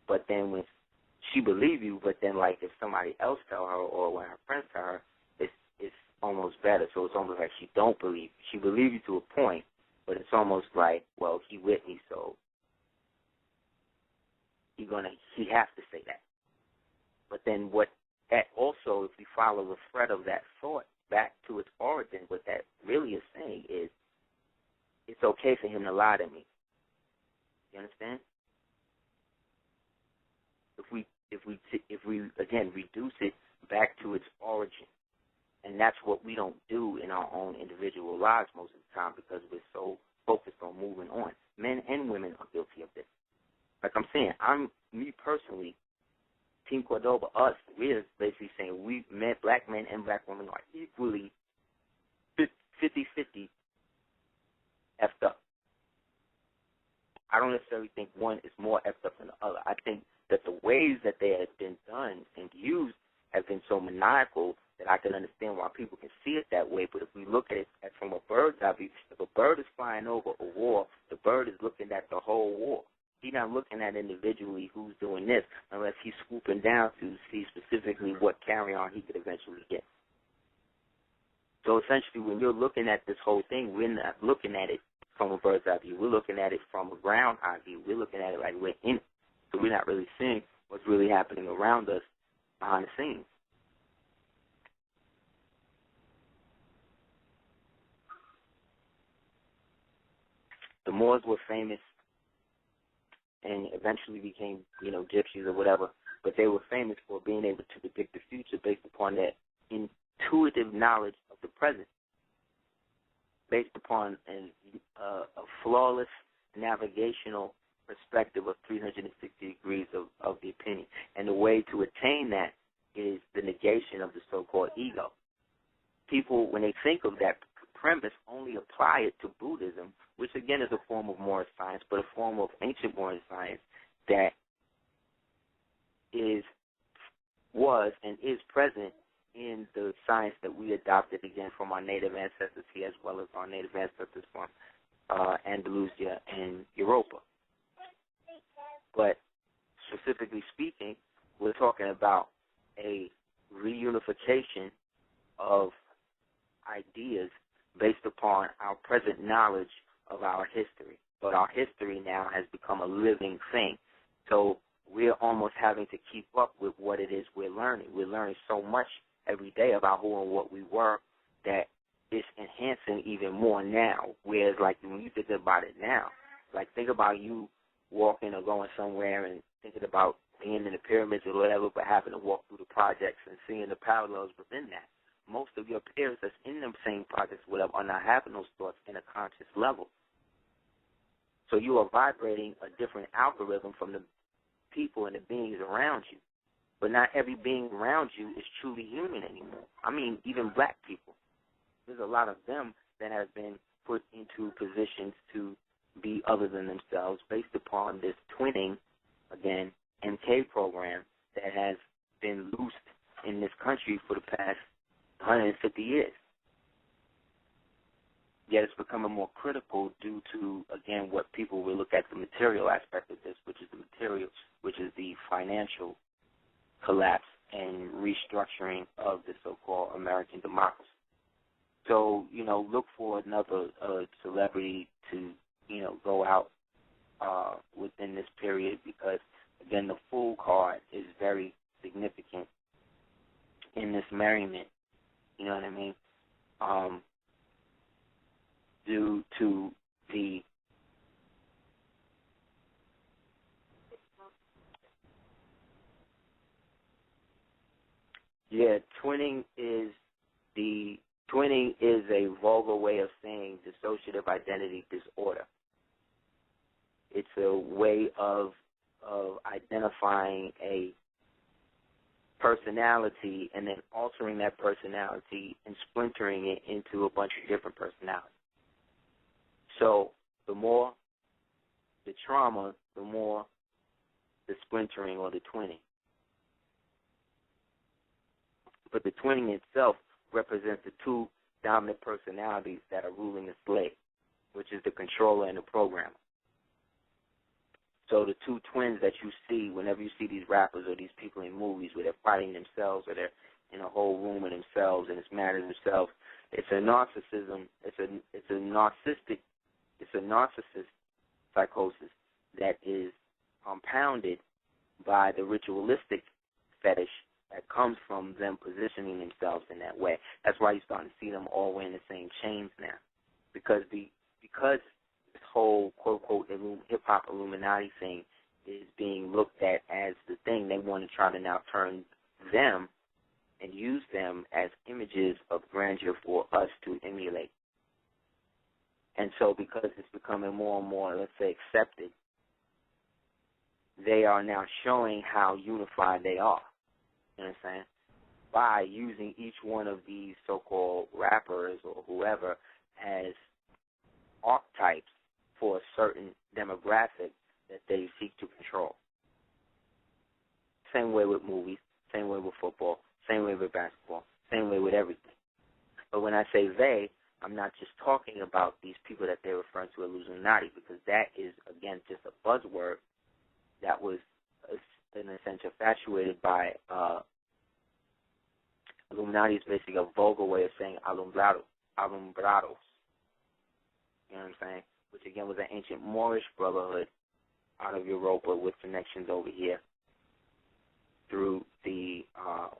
but then when she believe you, but then, like, if somebody else tell her or when her friends tell her, it's almost better. So it's almost like she don't believe you. She believe you to a point, but it's almost like, well, he with me, so he has to say that. But then that also, if we follow the thread of that thought back to its origin, what that really is saying is, it's okay for him to lie to me. You understand? If we again reduce it back to its origin, and that's what we don't do in our own individual lives most of the time because we're so focused on moving on. Men and women are guilty of this. Like I'm saying, me personally, Team Cordoba, us, we're basically saying black men and black women are equally 50-50 effed up. I don't necessarily think one is more effed up than the other. I think that the ways that they have been done and used have been so maniacal that I can understand why people can see it that way. But if we look at it from a bird's eye view, if a bird is flying over a war, the bird is looking at the whole war. He's not looking at individually who's doing this unless he's swooping down to see specifically what carry-on he could eventually get. So essentially, when you're looking at this whole thing, we're not looking at it from a bird's eye view. We're looking at it from a ground eye view. We're looking at it like we're in it. So we're not really seeing what's really happening around us behind the scenes. The Moors were famous and eventually became, gypsies or whatever, but they were famous for being able to predict the future based upon that intuitive knowledge of the present, based upon a flawless navigational perspective of 360 degrees of the opinion. And the way to attain that is the negation of the so-called ego. People, when they think of that premise, only apply it to Buddhism, which again is a form of Moorish science, but a form of ancient Moorish science that was and is present in the science that we adopted, again, from our native ancestors here, as well as our native ancestors from Andalusia and Europa. But specifically speaking, we're talking about a reunification of ideas based upon our present knowledge of our history. But our history now has become a living thing. So we're almost having to keep up with what it is we're learning. We're learning so much every day about who and what we were that it's enhancing even more now. Whereas, like, when you think about it now, like, think about you walking or going somewhere and thinking about being in the pyramids or whatever, but having to walk through the projects and seeing the parallels within that. Most of your peers that's in them same projects, whatever, are not having those thoughts in a conscious level. So you are vibrating a different algorithm from the people and the beings around you. But not every being around you is truly human anymore. I mean, even black people. There's a lot of them that have been put into positions to be other than themselves based upon this twinning, again, MK program that has been loosed in this country for the past 150 years. Yet it's becoming more critical due to, again, what people will look at the material aspect of this, which is the financial collapse and restructuring of the so-called American democracy. So, look for another celebrity to, go out within this period because, again, the Fool card is very significant in this merriment. You know what I mean? Due to the twinning is a vulgar way of saying dissociative identity disorder. It's a way of identifying a personality and then altering that personality and splintering it into a bunch of different personalities. So the more the trauma, the more the splintering or the twinning. But the twinning itself represents the two dominant personalities that are ruling the slave, which is the controller and the programmer. So the two twins that you see whenever you see these rappers or these people in movies where they're fighting themselves or they're in a whole room of themselves and it's mad at themselves, it's a narcissism. It's a narcissist psychosis that is compounded by the ritualistic fetish that comes from them positioning themselves in that way. That's why you're starting to see them all wearing the same chains now, because this whole quote-unquote hip-hop Illuminati thing is being looked at as the thing. They want to try to now turn them and use them as images of grandeur for us to emulate. And so because it's becoming more and more, let's say, accepted, they are now showing how unified they are. You know what I'm saying? By using each one of these so-called rappers or whoever as archetypes for a certain demographic that they seek to control. Same way with movies, same way with football, same way with basketball, same way with everything. But when I say they, I'm not just talking about these people that they're referring to as Illuminati, because that is, again, just a buzzword that was, in a sense, infatuated by Illuminati is basically a vulgar way of saying alumbrados. You know what I'm saying? Which, again, was an ancient Moorish brotherhood out of Europa with connections over here through the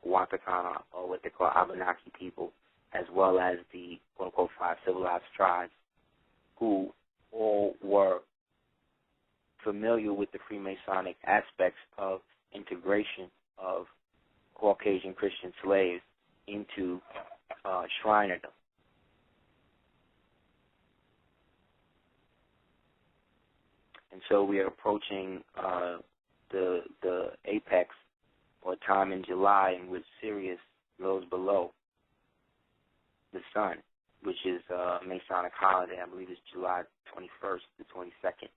Watakana, or what they call Abenaki people, as well as the quote-unquote 5 civilized tribes, who all were familiar with the Freemasonic aspects of integration of Caucasian Christian slaves into Shrinerdom. And so we are approaching the apex, or time in July, in which Sirius goes below the sun, which is a Masonic holiday. I believe it's July 21st to 22nd,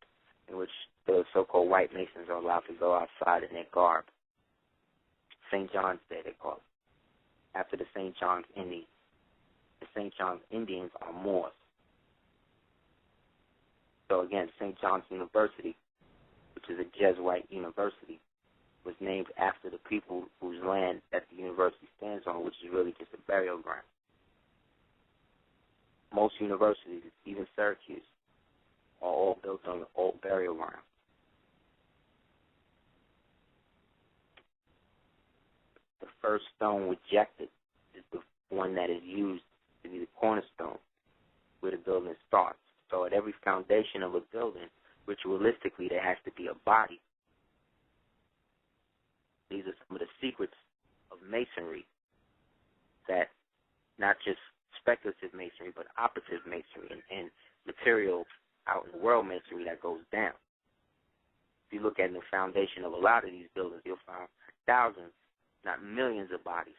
in which the so-called white Masons are allowed to go outside in their garb. St. John's Day, they call it, after the St. John's Indians. The St. John's Indians are Moors. So again, St. John's University, which is a Jesuit university, was named after the people whose land that the university stands on, which is really just a burial ground. Most universities, even Syracuse, are all built on an old burial ground. The first stone rejected is the one that is used to be the cornerstone where the building starts. So at every foundation of a building, ritualistically, there has to be a body. These are some of the secrets of masonry, that not just speculative masonry, but operative masonry and material out in the world masonry that goes down. If you look at the foundation of a lot of these buildings, you'll find thousands, not millions of bodies,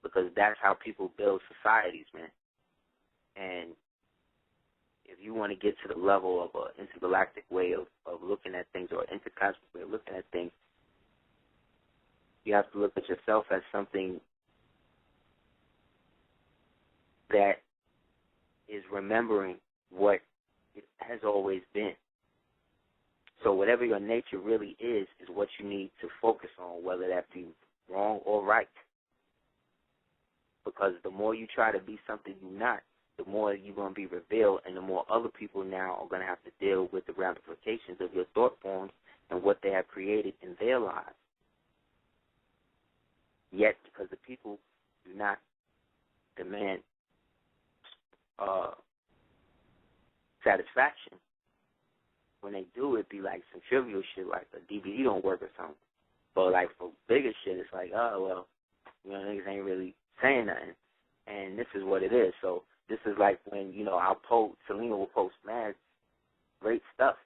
because that's how people build societies, man. And if you want to get to the level of an intergalactic way of looking at things, or an intercosmic way of looking at things, you have to look at yourself as something that is remembering what it has always been. So whatever your nature really is what you need to focus on, whether that be wrong or right. Because the more you try to be something you're not, the more you're going to be revealed, and the more other people now are going to have to deal with the ramifications of your thought forms and what they have created in their lives. Yet, because the people do not demand satisfaction, when they do, it be like some trivial shit, like a DVD don't work or something. But like for bigger shit, it's like, oh, well, you know, niggas ain't really saying nothing. And this is what it is. So this is like when, you know, Selena will post mad great stuff.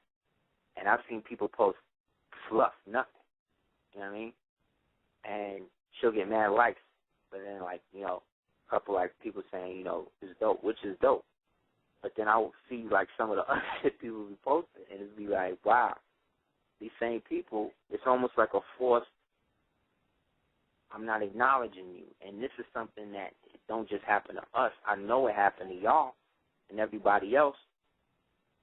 And I've seen people post fluff, nothing. You know what I mean? And she'll get mad likes. But then, like, you know, a couple, like, people saying, you know, it's dope, which is dope. But then I will see, like, some of the other shit people be posting, and it'd be like, wow, these same people, it's almost like a forced, I'm not acknowledging you. And this is something that don't just happen to us. I know it happened to y'all and everybody else,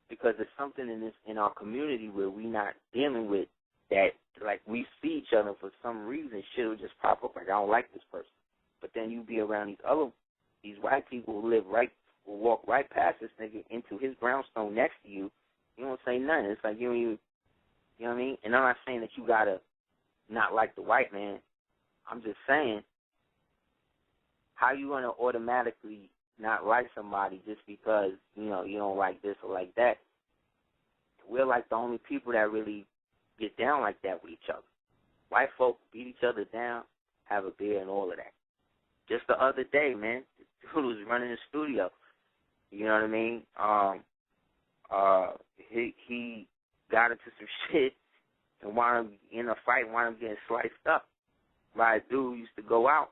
because it's something in our community where we not dealing with that, like, we see each other for some reason, shit will just pop up, like, I don't like this person. But then you be around these white people who will walk right past this nigga into his brownstone next to you. You don't say nothing. It's like you know what I mean? And I'm not saying that you gotta not like the white man. I'm just saying, how you gonna automatically not like somebody just because, you know, you don't like this or like that? We're like the only people that really get down like that with each other. White folk beat each other down, have a beer and all of that. Just the other day, man, the dude was running the studio. You know what I mean? He got into some shit and wound up in a fight, wound up getting sliced up by a dude who used to go out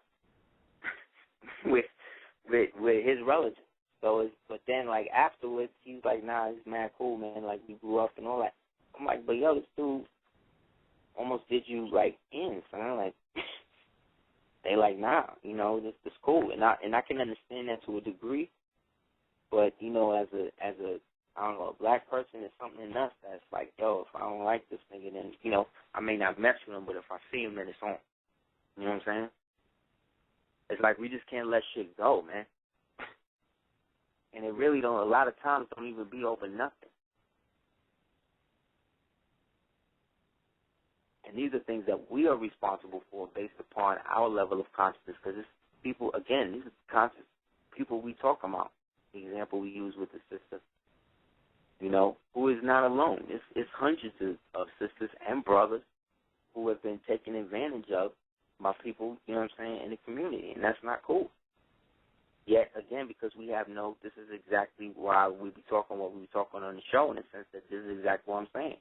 with his relatives. So, but then, like, afterwards, he was like, nah, it's mad cool, man. Like, we grew up and all that. I'm like, but yo, this dude almost did you, like, in. So I'm like, they like, nah, you know, this is cool. And I can understand that to a degree. But, you know, as a I don't know, a black person, there's something in us that's like, yo, if I don't like this nigga, then, you know, I may not mess with him, but if I see him, then it's on. You know what I'm saying? It's like we just can't let shit go, man. And it really don't, a lot of times don't even be over nothing. And these are things that we are responsible for based upon our level of consciousness, because it's people, again, these are conscious people we talk about. The example we use with the sister, you know, who is not alone. It's hundreds of sisters and brothers who have been taken advantage of by people, you know what I'm saying, in the community, and that's not cool. Yet, again, because we have this is exactly why we be talking what we be talking on the show, in the sense that this is exactly what I'm saying.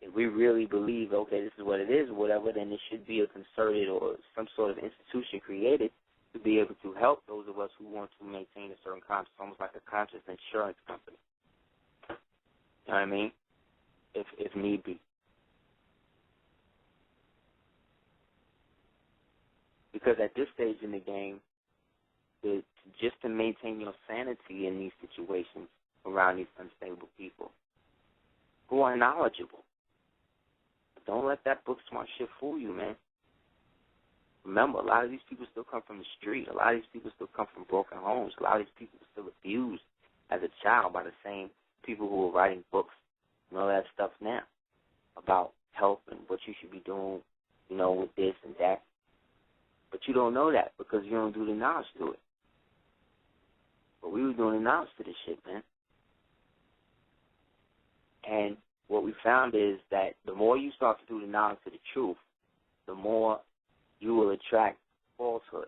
If we really believe, okay, this is what it is or whatever, then there should be a concerted or some sort of institution created to be able to help those of us who want to maintain a certain conscience, almost like a conscious insurance company. You know what I mean? If need be. Because at this stage in the game, just to maintain your sanity in these situations around these unstable people who are knowledgeable. Don't let that book smart shit fool you, man. Remember, a lot of these people still come from the street. A lot of these people still come from broken homes. A lot of these people are still abused as a child by the same people who are writing books and all that stuff now about health and what you should be doing, you know, with this and that. But you don't know that because you don't do the knowledge to it. But we were doing the knowledge to this shit, man. And what we found is that the more you start to do the knowledge to the truth, the more you will attract falsehood,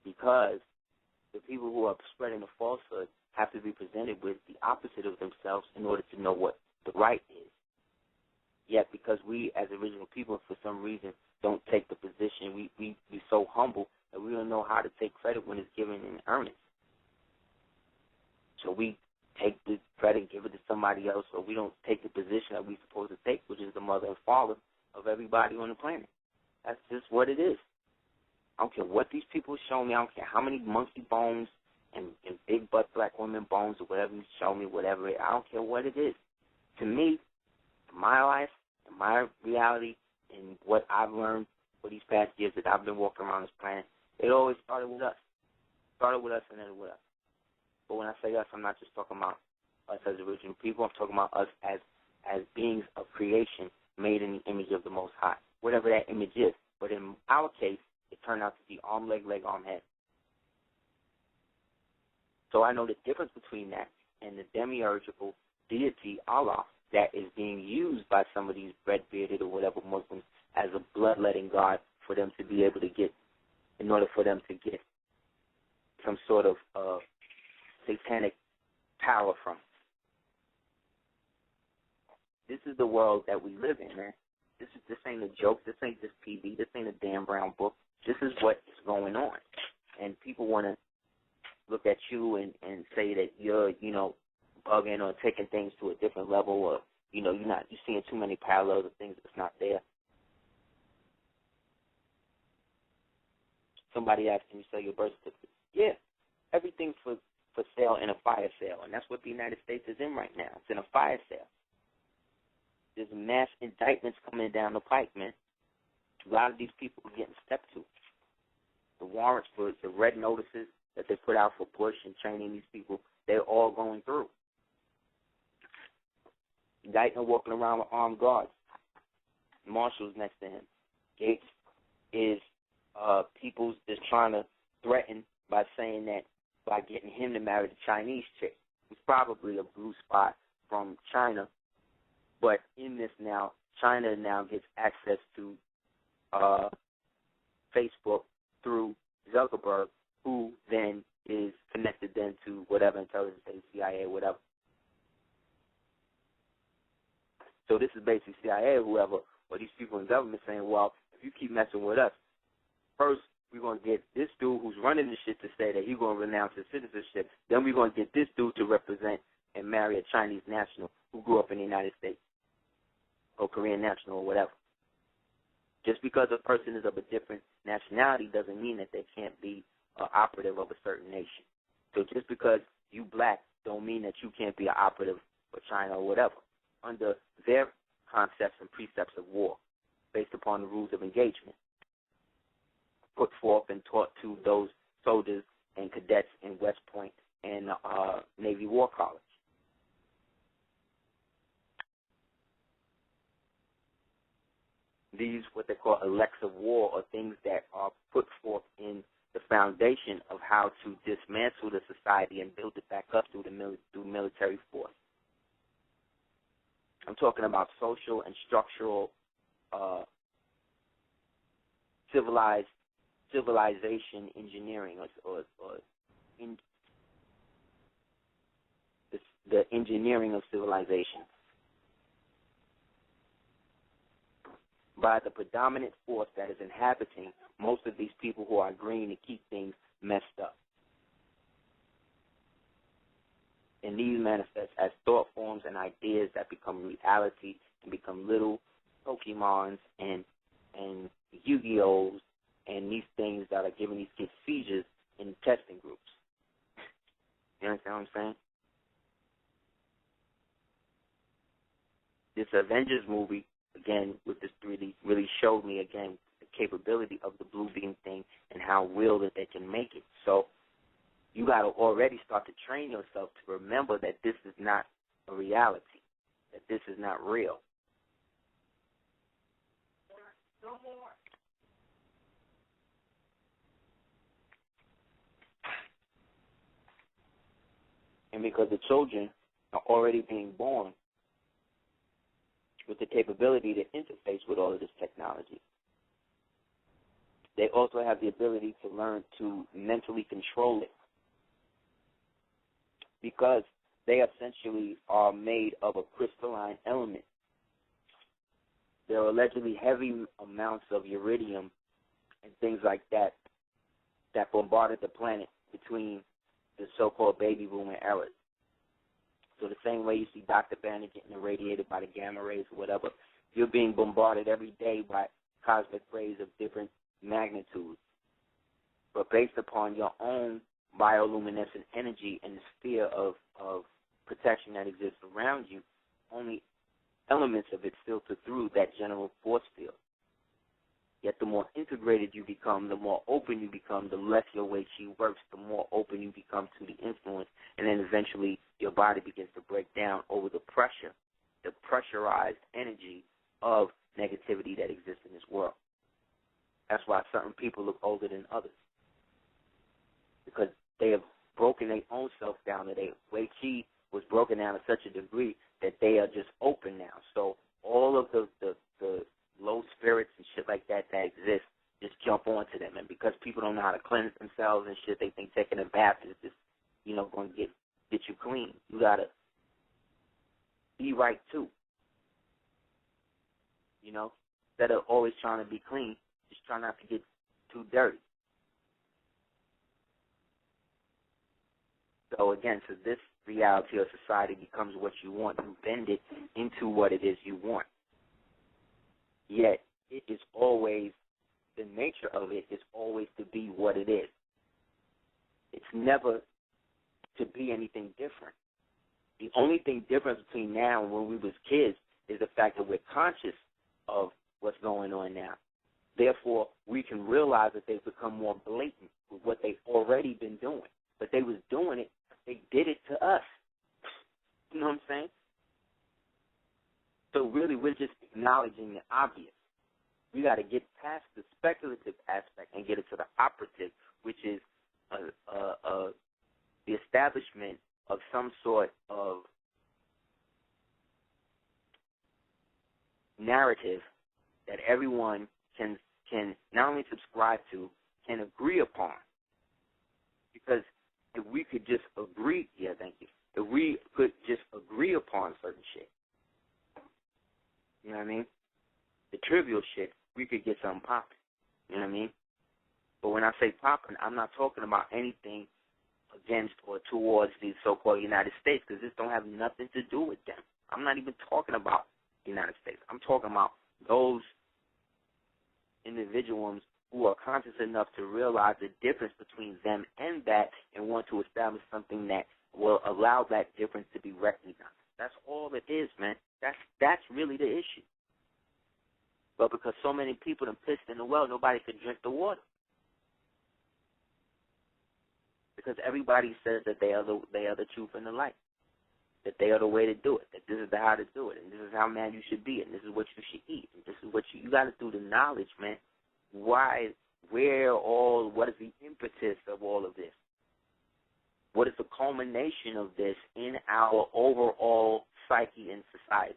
because the people who are spreading the falsehood have to be presented with the opposite of themselves in order to know what the right is. Yet because we as original people, for some reason, don't take the position, we be so humble that we don't know how to take credit when it's given in earnest. So we take the credit and give it to somebody else, or we don't take the position that we're supposed to take, which is the mother and father of everybody on the planet. That's just what it is. I don't care what these people show me. I don't care how many monkey bones and big butt black women bones or whatever you show me, whatever. I don't care what it is. To me, my life and my reality and what I've learned for these past years that I've been walking around this planet, it always started with us. Started with us and ended with us. But when I say us, I'm not just talking about us as original people. I'm talking about us as beings of creation made in the image of the Most High, whatever that image is. But in our case, it turned out to be arm, leg, arm, head. So I know the difference between that and the demiurgical deity, Allah, that is being used by some of these red-bearded or whatever Muslims as a bloodletting god for them to be able to get, in order for them to get some sort of satanic power from. This is the world that we live in, man. This ain't a joke. This ain't just TV. This ain't a Dan Brown book. This is what is going on. And people want to look at you and say that you're, you know, bugging or taking things to a different level, or, you know, you're seeing too many parallels of things that's not there. Somebody asked me to sell your birth certificate. Yeah, everything's for sale in a fire sale, and that's what the United States is in right now. It's in a fire sale. There's mass indictments coming down the pike, man. A lot of these people are getting stepped to. The warrants for the red notices that they put out for Bush and training these people, they're all going through. Indictment walking around with armed guards. Marshals next to him. Gates is people is trying to threaten by saying that by getting him to marry the Chinese chick. He's probably a blue spot from China. But in this now, China now gets access to Facebook through Zuckerberg, who then is connected then to whatever intelligence agency, CIA, whatever. So this is basically CIA or whoever, or these people in government saying, well, if you keep messing with us, first we're going to get this dude who's running the shit to say that he's going to renounce his citizenship. Then we're going to get this dude to represent and marry a Chinese national who grew up in the United States or Korean national or whatever. Just because a person is of a different nationality doesn't mean that they can't be an operative of a certain nation. So just because you black don't mean that you can't be an operative for China or whatever, under their concepts and precepts of war, based upon the rules of engagement put forth and taught to those soldiers and cadets in West Point and Navy War College. These, what they call elects of war, are things that are put forth in the foundation of how to dismantle the society and build it back up through military force. I'm talking about social and structural civilization engineering, or the engineering of civilization by the predominant force that is inhabiting most of these people who are agreeing to keep things messed up. And these manifest as thought forms and ideas that become reality and become little Pokemons and Yu-Gi-Ohs and these things that are giving these kids seizures in testing groups. You understand what I'm saying? This Avengers movie, again, with this 3D, really showed me, again, the capability of the blue beam thing and how real that they can make it. So you got to already start to train yourself to remember that this is not a reality, that this is not real. No more. And because the children are already being born with the capability to interface with all of this technology, they also have the ability to learn to mentally control it, because they essentially are made of a crystalline element. There are allegedly heavy amounts of uridium and things like that that bombarded the planet between the so-called baby boomer eras. So the same way you see Dr. Banner getting irradiated by the gamma rays or whatever, you're being bombarded every day by cosmic rays of different magnitudes. But based upon your own bioluminescent energy and the sphere of protection that exists around you, only elements of it filter through that general force field. Yet the more integrated you become, the more open you become, the less your Wei Qi works, the more open you become to the influence, and then eventually your body begins to break down over the pressure, the pressurized energy of negativity that exists in this world. That's why certain people look older than others, because they have broken their own self down. Their Wei Qi was broken down to such a degree that they are just open now. So all of the low spirits and shit like that exist just jump onto them. And because people don't know how to cleanse themselves and shit, they think taking a bath is just, going to get you clean. You got to be right, too. Instead of always trying to be clean, just try not to get too dirty. So, again, so this reality of society becomes what you want. You bend it into what it is you want. Yet, it is always, the nature of it is always to be what it is. It's never to be anything different. The only thing different between now and when we was kids is the fact that we're conscious of what's going on now. Therefore, we can realize that they've become more blatant with what they've already been doing. But they was doing it, they did it to us. You know what I'm saying? So really, we're just acknowledging the obvious. We got to get past the speculative aspect and get it to the operative, which is the establishment of some sort of narrative that everyone can not only subscribe to, can agree upon. Because if we could just agree, if we could just agree upon certain shit, you know what I mean? The trivial shit, we could get something popping. You know what I mean? But when I say popping, I'm not talking about anything against or towards the so-called United States, because this don't have nothing to do with them. I'm not even talking about the United States. I'm talking about those individuals who are conscious enough to realize the difference between them and that and want to establish something that will allow that difference to be recognized. That's all it is, man. That's really the issue. But because so many people have pissed in the well, nobody can drink the water. Because everybody says that they are the truth and the light, that they are the way to do it, that this is how to do it, and this is how man you should be, and this is what you should eat, and this is what you got to do the knowledge, man. Why, what is the impetus of all of this? What is the culmination of this in our overall psyche and society?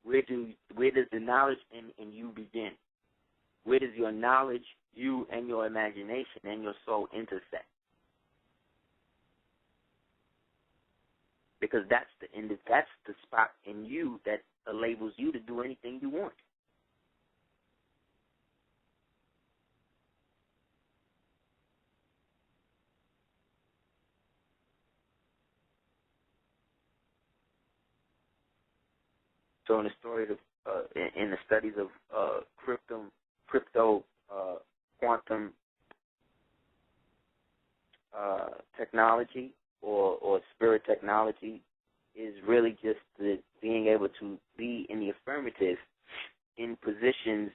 Where does the knowledge and you begin? Where does your knowledge, you and your imagination and your soul intersect? Because that's the spot in you that enables you to do anything you want. So in the story of in the studies of crypto quantum technology or spirit technology is really just being able to be in the affirmative in positions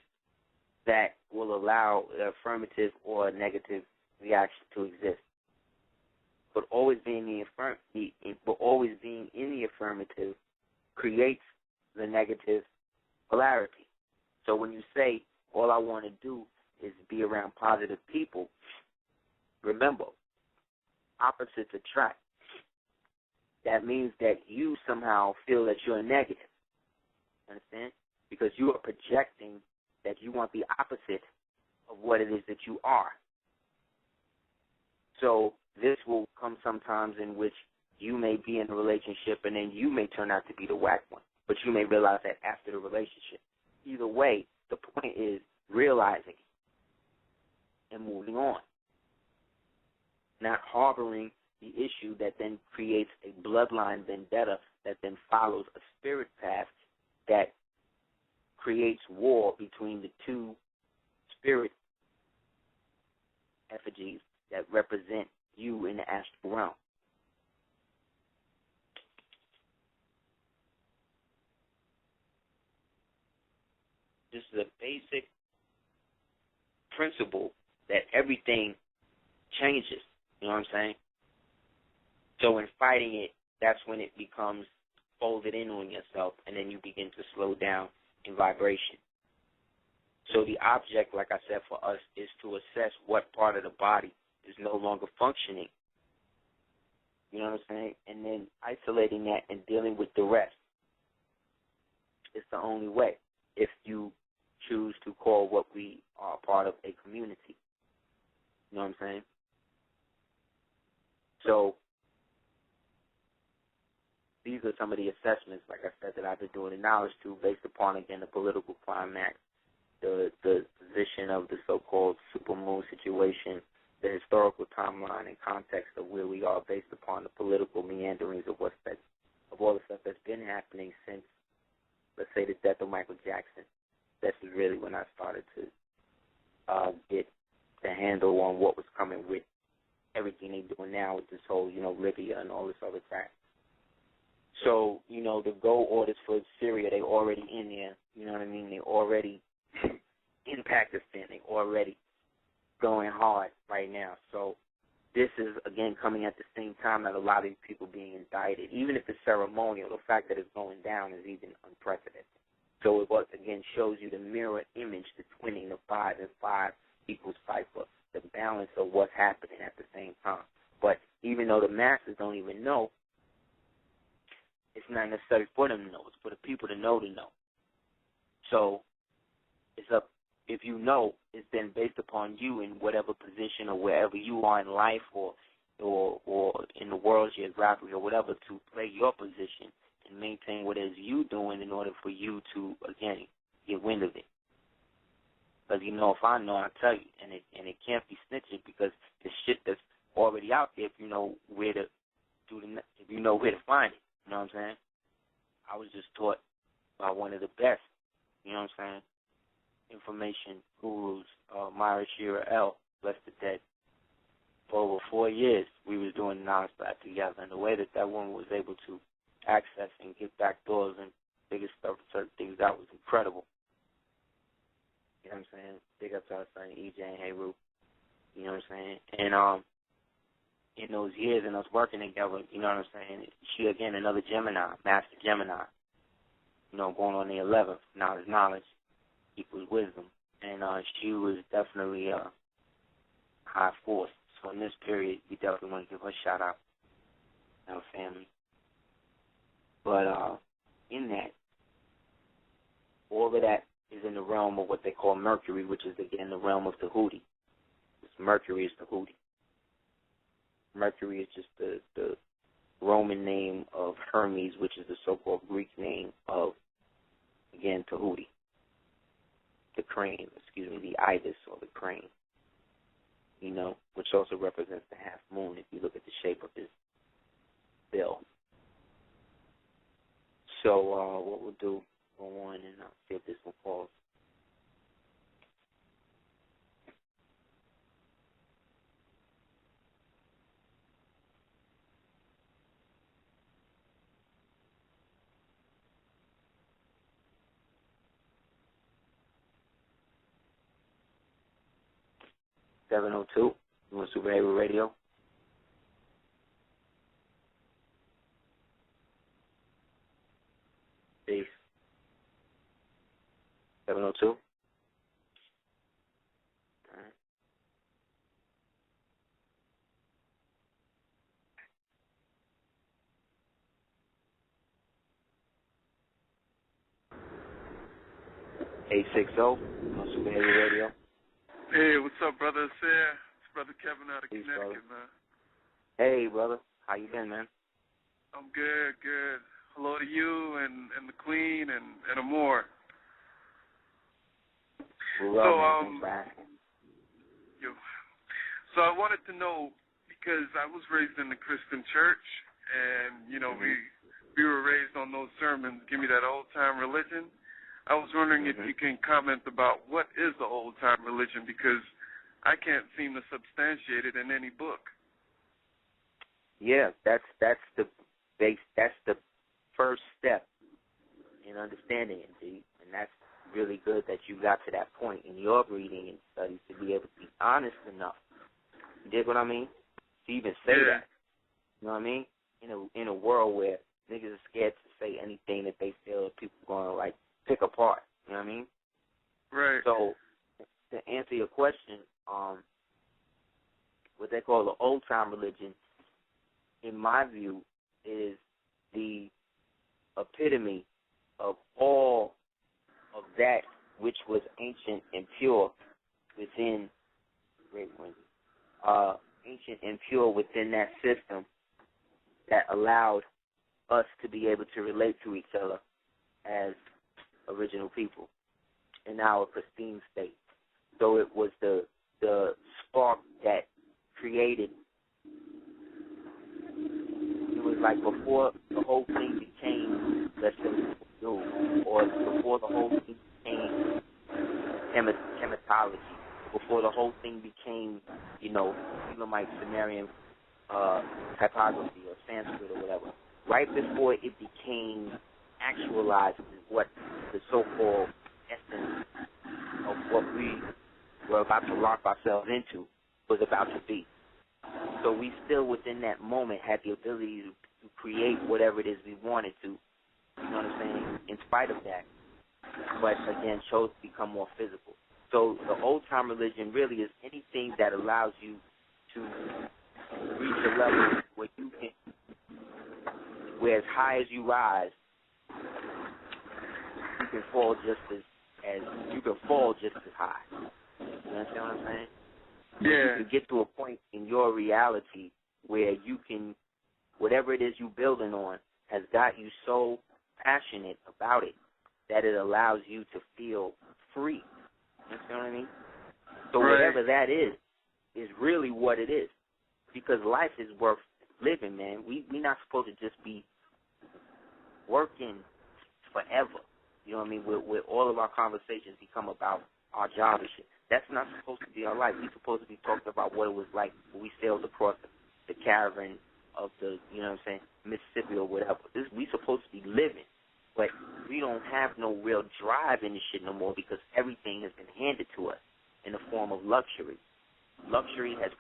that will allow affirmative or negative reaction to exist. But always being in the affirmative creates the negative polarity. So when you say, all I want to do is be around positive people, remember, opposites attract. That means that you somehow feel that you're negative. Understand? Because you are projecting that you want the opposite of what it is that you are. So this will come sometimes in which you may be in a relationship and then you may turn out to be the whack one. But you may realize that after the relationship. Either way, the point is realizing and moving on. Not harboring the issue that then creates a bloodline vendetta that then follows a spirit path that creates war between the two spirit effigies that represent you in the astral realm. This is a basic principle that everything changes. You know what I'm saying? So in fighting it, that's when it becomes folded in on yourself, and then you begin to slow down in vibration. So the object, like I said, for us is to assess what part of the body is no longer functioning. You know what I'm saying? And then isolating that and dealing with the rest. It's the only way. If you choose to call what we are part of a community. You know what I'm saying? So these are some of the assessments, like I said, that I've been doing the knowledge to based upon, again, the political climax, the position of the so-called supermoon situation, the historical timeline and context of where we are based upon the political meanderings of all the stuff that's been happening since, let's say, the death of Michael Jackson. That's really when I started to get the handle on what was coming with everything they're doing now with this whole, Libya and all this other crap. So, the goal orders for Syria, they already in there. You know what I mean? They already in Pakistan. They already going hard right now. So this is, again, coming at the same time that a lot of these people being indicted. Even if it's ceremonial, the fact that it's going down is even unprecedented. So it, again, shows you the mirror image, the twinning of 5 and 5 equals cipher, the balance of what's happening at the same time. But even though the masses don't even know, it's not necessary for them to know. It's for the people to know. So it's up. If you know, it's then based upon you in whatever position or wherever you are in life or in the world geographically or whatever, to play your position and maintain what it is you doing in order for you to, again, get wind of it. Because, you know, if I know, I'll tell you. And it can't be snitching because the shit that's already out there, if you know where to if you know where to find it. You know what I'm saying? I was just taught by one of the best, you know what I'm saying, information gurus, Myra Shearer L., bless the dead. For over 4 years, we was doing Knowledge Lab together, and the way that woman was able to access and get back doors and figure stuff, certain things, that was incredible. You know what I'm saying? Big up to our son EJ and Heru. You know what I'm saying? And in those years and us working together, you know what I'm saying, she, again, another Gemini, master Gemini, you know, going on the 11th, knowledge equals wisdom. And she was definitely a high force. So in this period, we definitely want to give her a shout-out, our family. But in that, all of that is in the realm of what they call Mercury, which is, again, the realm of Tahuti. Mercury is Tahuti. Mercury is just the Roman name of Hermes, which is the so-called Greek name of, again, Tahuti. The crane, the ibis or the crane, you know, which also represents the half moon if you look at the shape of his bill. So what we'll do, go on and see if this one falls. $702, you want Super Heru Radio? Peace. 702. All right. $860, you want Super Heru Radio? Hey, what's up, brother? It's Brother Kevin out of Peace, Connecticut, brother. man. Hey, brother. How you been, man? I'm good. Hello to you and the Queen and Amor. So I wanted to know, because I was raised in the Christian church, and, you know, we were raised on those sermons, give me that old-time religion. I was wondering if you can comment about what is the old-time religion, because I can't seem to substantiate it in any book. Yeah, that's the base. That's the first step in understanding it, G. And that's really good that you got to that point in your reading and studies to be able to be honest enough. You dig what I mean? To even say that. You know what I mean? In a world where niggas are scared to say anything that they feel people are going to, like, pick apart. You know what I mean? Right. So, to answer your question, what they call the old-time religion, in my view, is the epitome of all of that which was ancient and pure within that system that allowed us to be able to relate to each other as original people in our pristine state. So it was the spark that created. It was like before the whole thing became, let's say, or before the whole thing became chematology, before the whole thing became, Elamite Sumerian typography or Sanskrit or whatever. Right before it became actualized, what the so-called essence of what we were about to lock ourselves into was about to be. So we still, within that moment, had the ability to create whatever it is we wanted to, you know what I'm saying, in spite of that. But, again, chose to become more physical. So the old-time religion really is anything that allows you to reach a level where you can, where as high as you rise, you can fall just as high. You understand what I'm saying? Yeah. You can get to a point in your reality where you can, whatever it is you're building on has got you so passionate about it that it allows you to feel free. You know what I mean? So whatever that is really what it is. Because life is worth living, man. We're not supposed to just be working forever. You know what I mean? Where all of our conversations become about our job and shit. That's not supposed to be our life. We're supposed to be talking about what it was like when we sailed across the caravan of the, you know what I'm saying, Mississippi or whatever. We supposed to be living. But we don't have no real drive in this shit no more because everything has been handed to us in the form of luxury. Luxury has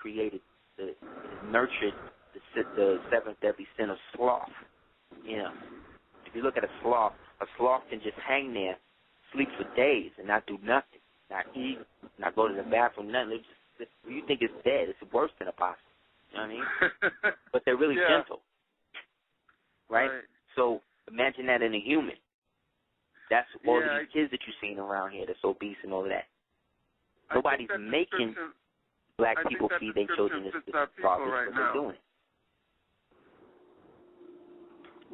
nurtured the seventh deadly sin of sloth. You know, if you look at a sloth can just hang there, sleep for days, and not do nothing, not eat, not go to the bathroom, nothing. You think it's dead. It's worse than a possum. You know what I mean? But they're really gentle, right? So imagine that in a human. That's all these kids that you're seeing around here that's obese and all of that. Nobody's making black people feed their children this garbage, right but they're doing it.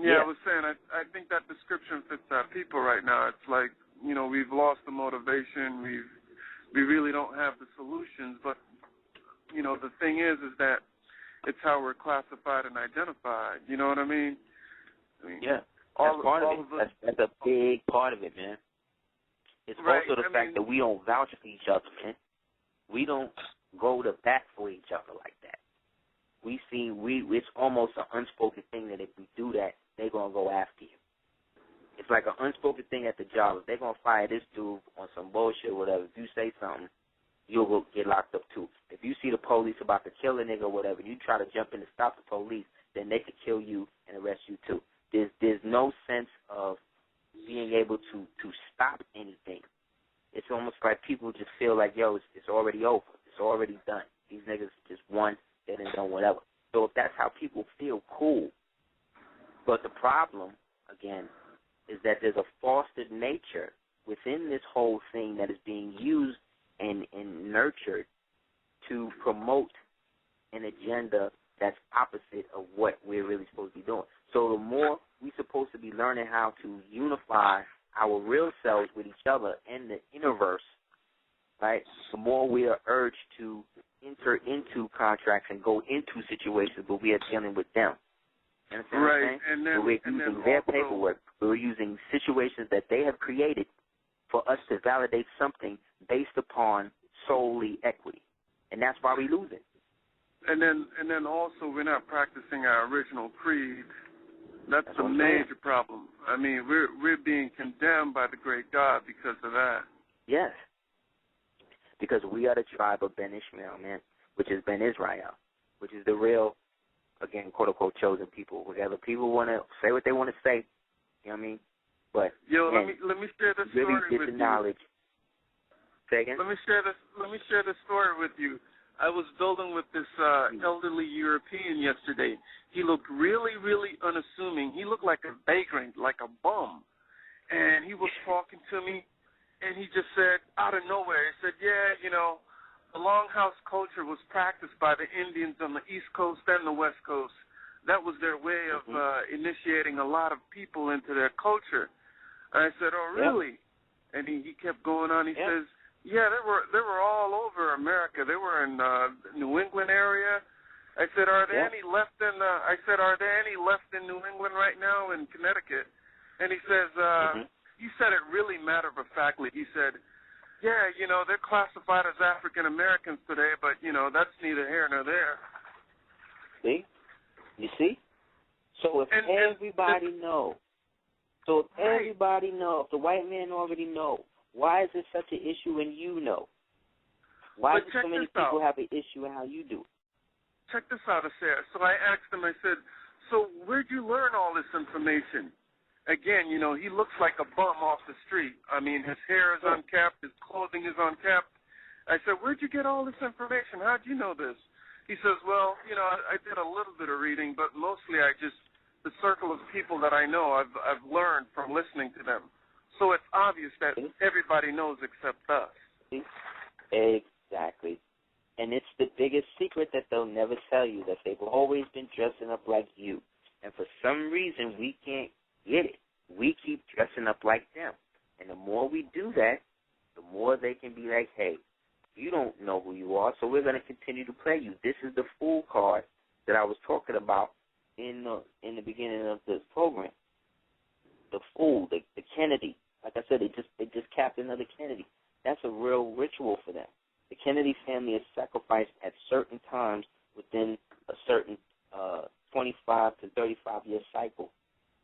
Yeah, I was saying, I think that description fits our people right now. It's like, you know, we've lost the motivation. We really don't have the solutions. But, you know, the thing is that it's how we're classified and identified. You know what I mean? Yeah, that's part of it. That's a big part of it, man. It's also the fact that we don't vouch for each other, man. We don't go to bat for each other like that. It's almost an unspoken thing that if we do that, they're going to go after you. It's like an unspoken thing at the job. If they're going to fire this dude on some bullshit or whatever, if you say something, you'll go get locked up too. If you see the police about to kill a nigga or whatever, you try to jump in to stop the police, then they could kill you and arrest you too. There's no sense of being able to stop anything. It's almost like people just feel like, yo, it's already over. It's already done. These niggas just won, they done done whatever. So if that's how people feel, cool. But the problem, again, is that there's a fostered nature within this whole thing that is being used and nurtured to promote an agenda that's opposite of what we're really supposed to be doing. So the more we're supposed to be learning how to unify our real selves with each other and the innerverse, right, the more we are urged to enter into contracts and go into situations where we are dealing with them. You understand what I'm saying? And then, we're using their paperwork. We're using situations that they have created for us to validate something based upon solely equity. And that's why we lose it. And then also we're not practicing our original creed. That's a major problem. I mean, we're being condemned by the great God because of that. Yes. Because we are the tribe of Ben Ishmael, man, which is Ben Israel, which is the real, again, quote-unquote, chosen people. Whatever people want to say what they want to say, you know what I mean? But, again, let me share this really story get with the you. knowledge. Say again? Let me share this story with you. I was building with this elderly European yesterday. He looked really, really unassuming. He looked like a vagrant, like a bum. And he was talking to me, and he just said, out of nowhere, he said, yeah, you know, the longhouse culture was practiced by the Indians on the East Coast and the West Coast. That was their way of initiating a lot of people into their culture. And I said, oh, really? Yeah. And he kept going on. He says, yeah, they were all over America. They were in New England area. I said, are there any left in? Are there any left in New England right now in Connecticut? And he says, he said it really matter-of-factly. He said, yeah, you know, they're classified as African Americans today, but you know that's neither here nor there. See, you see. So if everybody knows, if if the white man already know. Why is it such an issue when you know? Why do so many people have an issue in how you do? Check this out, Aseer. So I asked him, I said, so where'd you learn all this information? Again, you know, he looks like a bum off the street. I mean, his hair is unkept, his clothing is unkept. I said, where'd you get all this information? How'd you know this? He says, well, you know, I did a little bit of reading, but mostly the circle of people that I know, I've learned from listening to them. So it's obvious that everybody knows except us. Exactly. And it's the biggest secret that they'll never tell you, that they've always been dressing up like you. And for some reason, we can't get it. We keep dressing up like them. And the more we do that, the more they can be like, hey, you don't know who you are, so we're going to continue to play you. This is the fool card that I was talking about in the beginning of this program. The fool, the Kennedy. Like I said, they just capped another Kennedy. That's a real ritual for them. The Kennedy family is sacrificed at certain times within a certain 25 to 35-year cycle.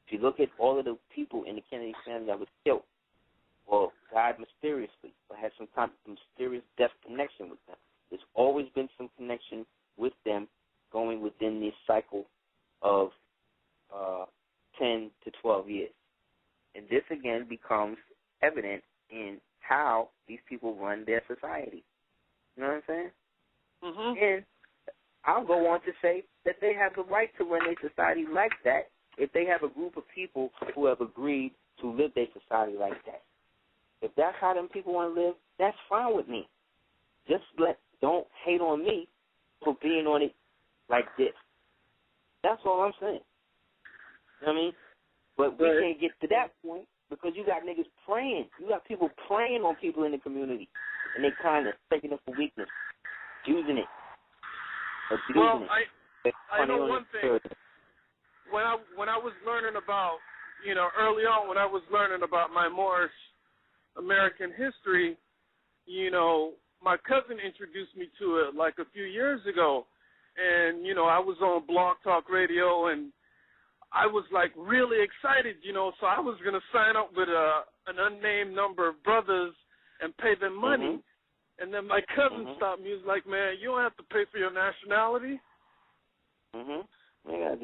If you look at all of the people in the Kennedy family that was killed or died mysteriously or had some kind of mysterious death connection with them, there's always been some connection with them going within this cycle of 10 to 12 years. And this, again, becomes evident in how these people run their society. You know what I'm saying? Mm-hmm. And I'll go on to say that they have the right to run their society like that if they have a group of people who have agreed to live their society like that. If that's how them people want to live, that's fine with me. Just don't hate on me for being on it like this. That's all I'm saying. You know what I mean? But we can't get to that point because you got niggas praying. You got people preying on people in the community, and they kind of taking it for weakness, using it, abusing it. I know one thing. When I was learning about, early on when I was learning about my Moorish American history, my cousin introduced me to it like a few years ago, and I was on Blog Talk Radio and I was like really excited, so I was going to sign up with an unnamed number of brothers and pay them money. Mm-hmm. And then my cousin stopped me. He was like, man, you don't have to pay for your nationality. Yeah,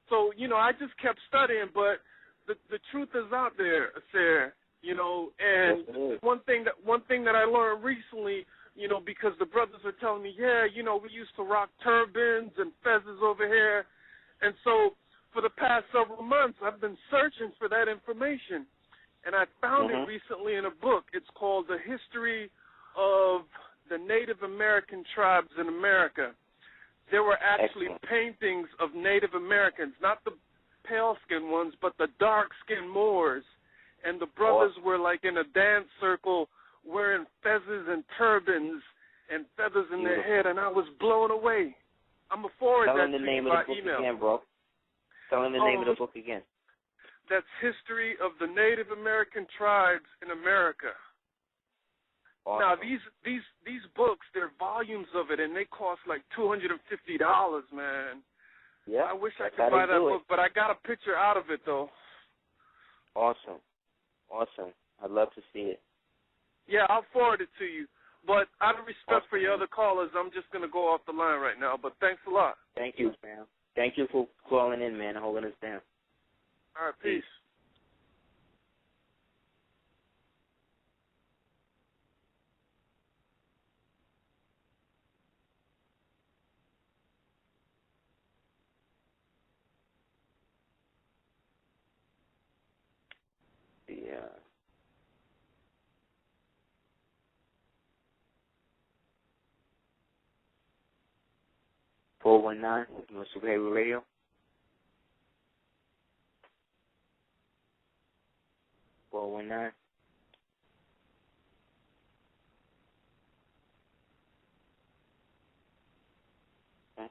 so I just kept studying, but the truth is out there, Aseer, and yes, one thing that I learned recently, because the brothers were telling me, we used to rock turbans and fezzes over here. And so for the past several months, I've been searching for that information, and I found it recently in a book. It's called The History of the Native American Tribes in America. There were actually paintings of Native Americans, not the pale-skinned ones, but the dark-skinned Moors, and the brothers were like in a dance circle wearing fezzes and turbans and feathers in their head, and I was blown away. I'm going to forward that to you by email. Again, bro. Tell him the name of the book again. That's History of the Native American Tribes in America. Awesome. Now, these books, there are volumes of it, and they cost like $250, man. Yeah. I wish I could buy that book, but I got a picture out of it, though. Awesome. I'd love to see it. Yeah, I'll forward it to you. But out of respect for your other callers, I'm just going to go off the line right now. But thanks a lot. Thank you, man. Thank you for calling in, man, and holding us down. All right, peace. Yeah. $419, Mr. Heru Radio. 419. Okay.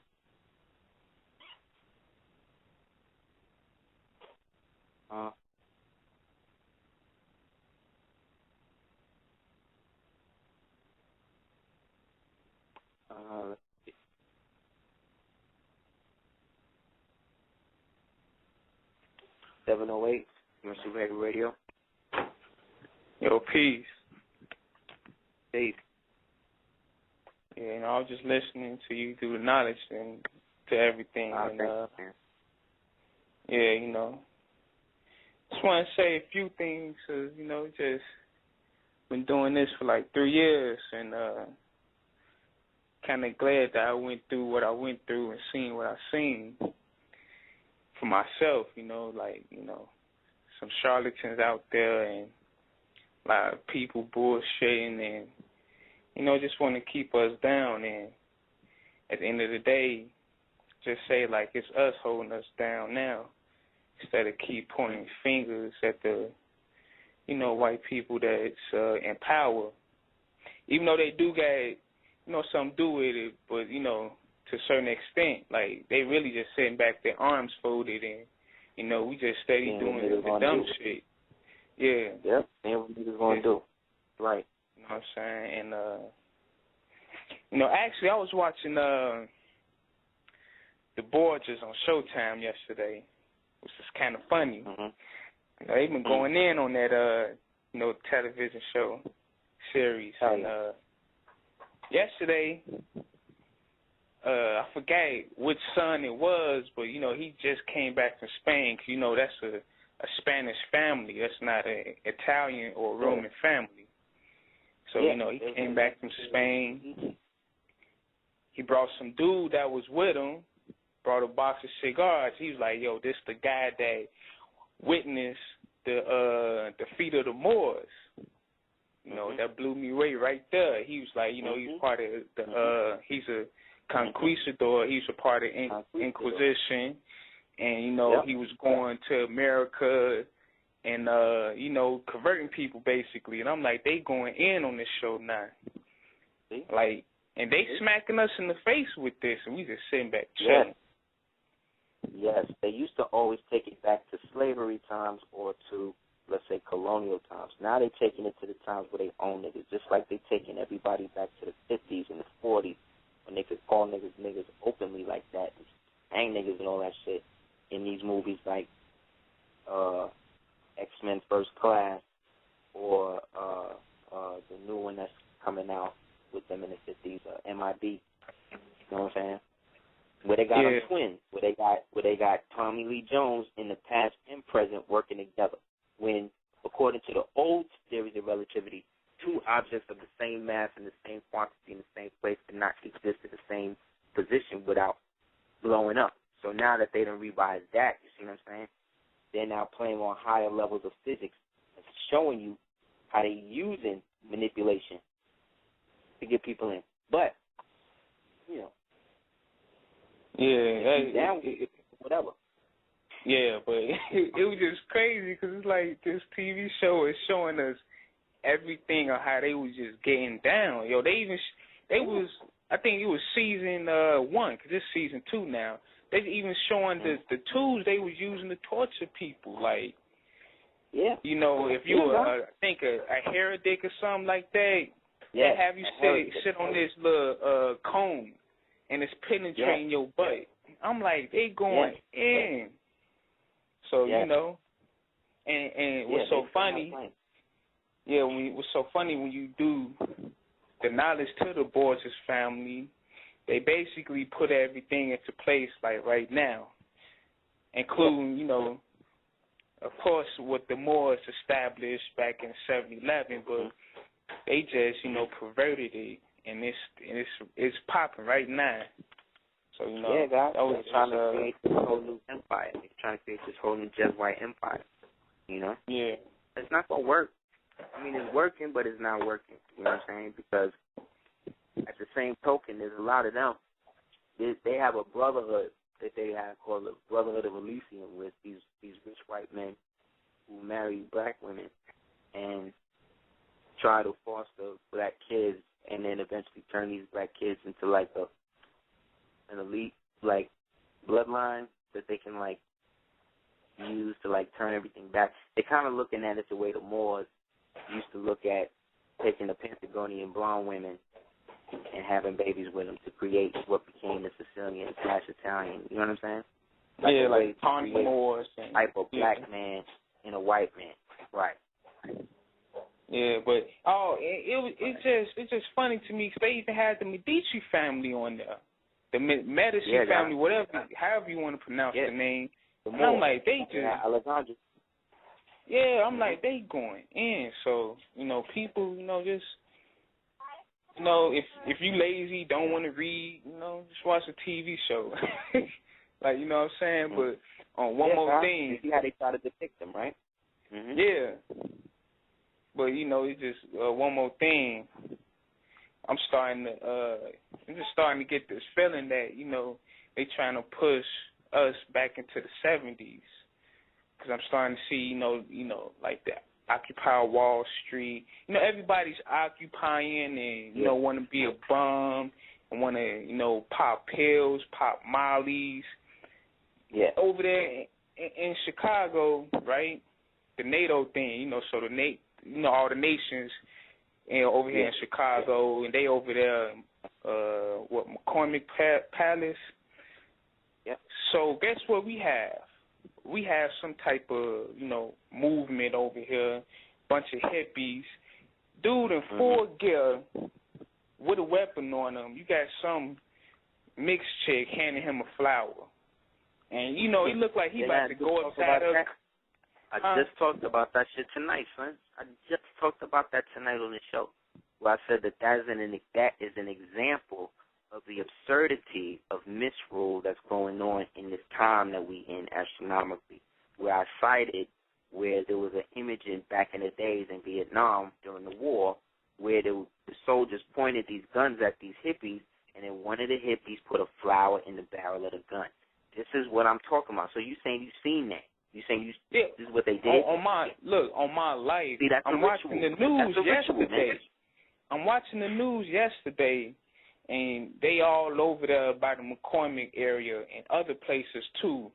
708, Mr. Heru Radio. Yo, peace. Peace. Yeah, I was just listening to you through the knowledge and to everything. Thank you, man. Yeah, just want to say a few things, just been doing this for like 3 years and kind of glad that I went through what I went through and seen what I seen for myself, some charlatans out there and a lot of people bullshitting and, just want to keep us down. And at the end of the day, just say, like, it's us holding us down now instead of keep pointing fingers at the you know, white people that's in power. Even though they do get, you know, something to do with it, but, you know, to a certain extent, like, they really just sitting back, their arms folded, and, you know, we just steady doing the dumb shit. Yeah. Yep, and what niggas gonna do. Right. You know what I'm saying? And, you know, actually, I was watching The Borgias on Showtime yesterday, which is kind of funny. You know, they've been going in on that, you know, television show series. And yesterday, I forget which son it was, but, you know, he just came back from Spain. 'Cause, you know, that's a Spanish family. That's not an Italian or Roman family. So, you know, he came back from Spain. He brought some dude that was with him, brought a box of cigars. He was like, yo, this the guy that witnessed the defeat of the Moors. You know, that blew me away right there. He was like, you know, he's part of the, he's a conquistador. He's a part of Inquisition. And, you know, he was going to America and, you know, converting people basically. And I'm like, they going in on this show now. Like, and they smacking us in the face with this, and we just sitting back chilling. Yes, they used to always take it back to slavery times or to, let's say, colonial times. Now they're taking it to the times where they own niggas, just like they're taking everybody back to the 50s and the 40s when they could call niggas openly like that, and hang niggas and all that shit in these movies like X-Men First Class or the new one that's coming out with them in the 50s, MIB. You know what I'm saying? Where they got them twins, where they got Tommy Lee Jones in the past and present working together. When, according to the old theories of relativity, two objects of the same mass and the same quantity in the same place cannot exist in the same position without blowing up. So now that they done revised that, you see what I'm saying? They're now playing on higher levels of physics and showing you how they're using manipulation to get people in. But, you know. Yeah. Whatever. Yeah, but it was just crazy because it's like this TV show is showing us everything on how they was just getting down. Yo, I think it was season 1, because it's season 2 now. They even showing the tools they was using to torture people. Like, you know, if you were, I think, a heretic or something like that, they have you sit on this little cone, and it's penetrating your butt. I'm like, they going in. So, you know, and what's so funny, what's so funny when you do the knowledge to the Borges family, they basically put everything into place like right now, including, you know, of course, what the Moors established back in 7-11, but they just, you know, perverted it, and it's popping right now. So, you know, they're trying to create this whole new empire. They're trying to create this whole new Jet White empire, you know? Yeah. It's not going to work. I mean, it's working, but it's not working, you know what I'm saying? Because at the same token, there's a lot of them. They have a brotherhood that they have called the Brotherhood of Elysium with these rich white men who marry black women and try to foster black kids and then eventually turn these black kids into like an elite like bloodline that they can like use to like turn everything back. They're kind of looking at it the way the Moors used to look at taking the Pantagonian blonde women and having babies with them to create what became the Sicilian/Italian. You know what I'm saying? Like Tawny Moors and type of black man and a white man, right? Yeah, but it's just funny to me because they even had the Medici family on there, the Medici family, whatever, however you want to pronounce the name. And I'm like, they just Alexandra. Yeah, I'm like, they going in. So, you know, people, you know, just, you know, if you lazy, don't want to read, you know, just watch a TV show. Like, you know what I'm saying? But on one more thing. You see how they try to depict them, right? Mm-hmm. Yeah. But, you know, it's just one more thing. I'm just starting to get this feeling that, you know, they trying to push us back into the 70s. Because I'm starting to see, you know, like Occupy Wall Street. You know, everybody's occupying and, you know, want to be a bum and want to, you know, pop pills, pop mollies. Yeah. Over there in Chicago, right, the NATO thing, you know, so all the nations, you know, over here in Chicago, and they over there, McCormick Palace. Yeah. So guess what we have? We have some type of, you know, movement over here, bunch of hippies. Dude in full gear with a weapon on him. You got some mixed chick handing him a flower. And, you know, he looked like he about to go upside up. I just talked about that shit tonight, son. I just talked about that tonight on the show, where I said that is an example of the absurdity of misrule that's going on in this time that we in astronomically, where I cited where there was an image back in the days in Vietnam during the war where the soldiers pointed these guns at these hippies, and then one of the hippies put a flower in the barrel of the gun. This is what I'm talking about. So you saying you've seen that? You saying this is what they did? On my life. See, that's I'm watching the news yesterday. I'm watching the news yesterday, and they all over there by the McCormick area and other places too,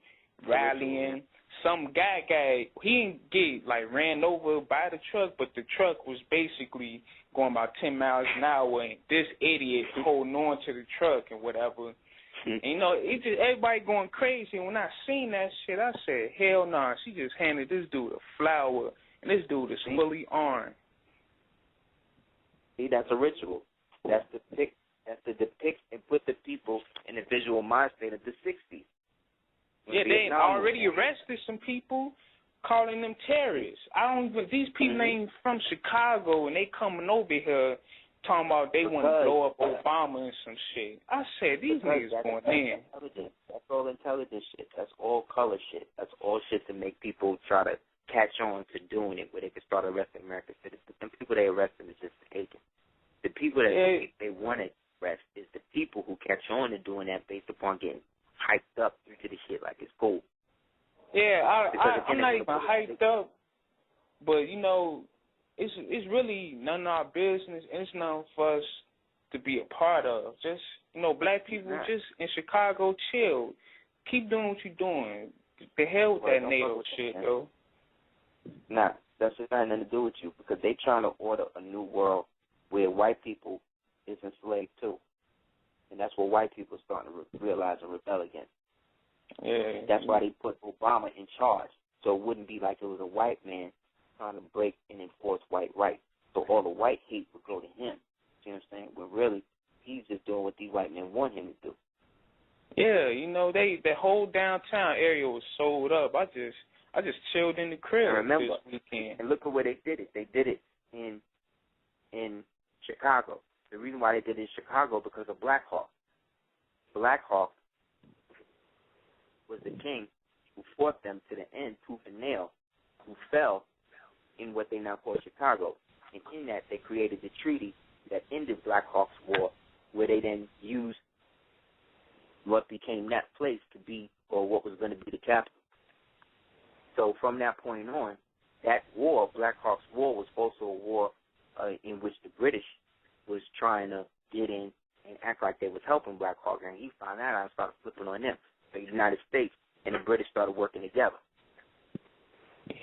rallying. Some guy, he didn't get ran over by the truck, but the truck was basically going about 10 miles an hour, and this idiot holding on to the truck and whatever. And, you know, it just everybody going crazy. And when I seen that shit, I said, hell nah, she just handed this dude a flower, and this dude is fully armed. See, that's a ritual. That's to depict and put the people in a visual mind state of the 60s. Yeah, they already arrested some people, calling them terrorists. These people ain't from Chicago, and they coming over here talking about they want to blow up Obama and some shit. I said, these niggas going in. That's all intelligent shit. That's all color shit. That's all shit to make people try to catch on to doing it where they can start arresting American citizens. The people they arrested is just the agents. The people that they want to arrest is the people who catch on to doing that based upon getting hyped up into the shit like it's cool. Yeah, I'm not even hyped up, but, you know, it's really none of our business, and it's none for us to be a part of. Just, you know, black people just in Chicago, chill. Keep doing what you're doing. The hell with that NATO shit, though. Nah, that's just got nothing to do with you, because they trying to order a new world where white people is enslaved too. And that's what white people are starting to realize and rebel against. Yeah. That's why they put Obama in charge, so it wouldn't be like it was a white man trying to break and enforce white rights. So all the white hate would go to him. See what I'm saying? When really, he's just doing what these white men want him to do. Yeah, you know, the whole downtown area was sold up. I just chilled in the crib this weekend. And look at where they did it. They did it in Chicago. The reason why they did it in Chicago because of Black Hawk. Black Hawk was the king who fought them to the end, tooth and nail, who fell in what they now call Chicago. And in that, they created the treaty that ended Black Hawk's War, where they then used what became that place to be, or what was going to be the capital. So from that point on, that war, Black Hawk's War, was also a war in which the British was trying to get in and act like they was helping Black Hawk, and he found that out and started flipping on them. The United States and the British started working together.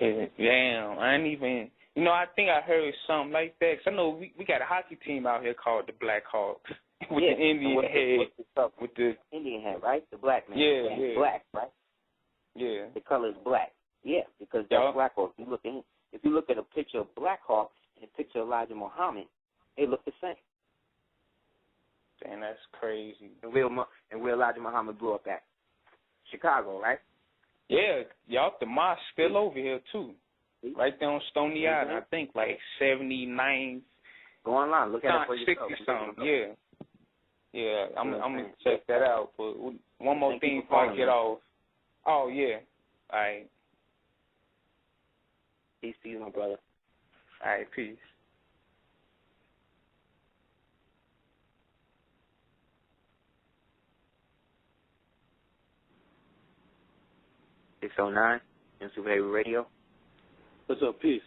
Yeah, damn, I ain't even, you know, I think I heard something like that, because I know we got a hockey team out here called the Black Hawks, with the Indian head. With the Indian head, right? The black man. Yeah. Black, right? Yeah. The color is black. Yeah, because that's Black Hawk. If you look at a picture of Black Hawk and a picture of Elijah Muhammad, they look the same. Damn, that's crazy. And where Elijah Muhammad grew up at? Chicago, right? Yeah, y'all, the mosque still over here, too. Right there on Stony Island, I think, like 79. Go online, look at it for yourself. 60 something, yeah. Yeah, I'm going to check that out. But one more thing before I get off. Oh, yeah. All right. Peace to you, my brother. All right, peace. .609, Heru Radio. What's up, peace?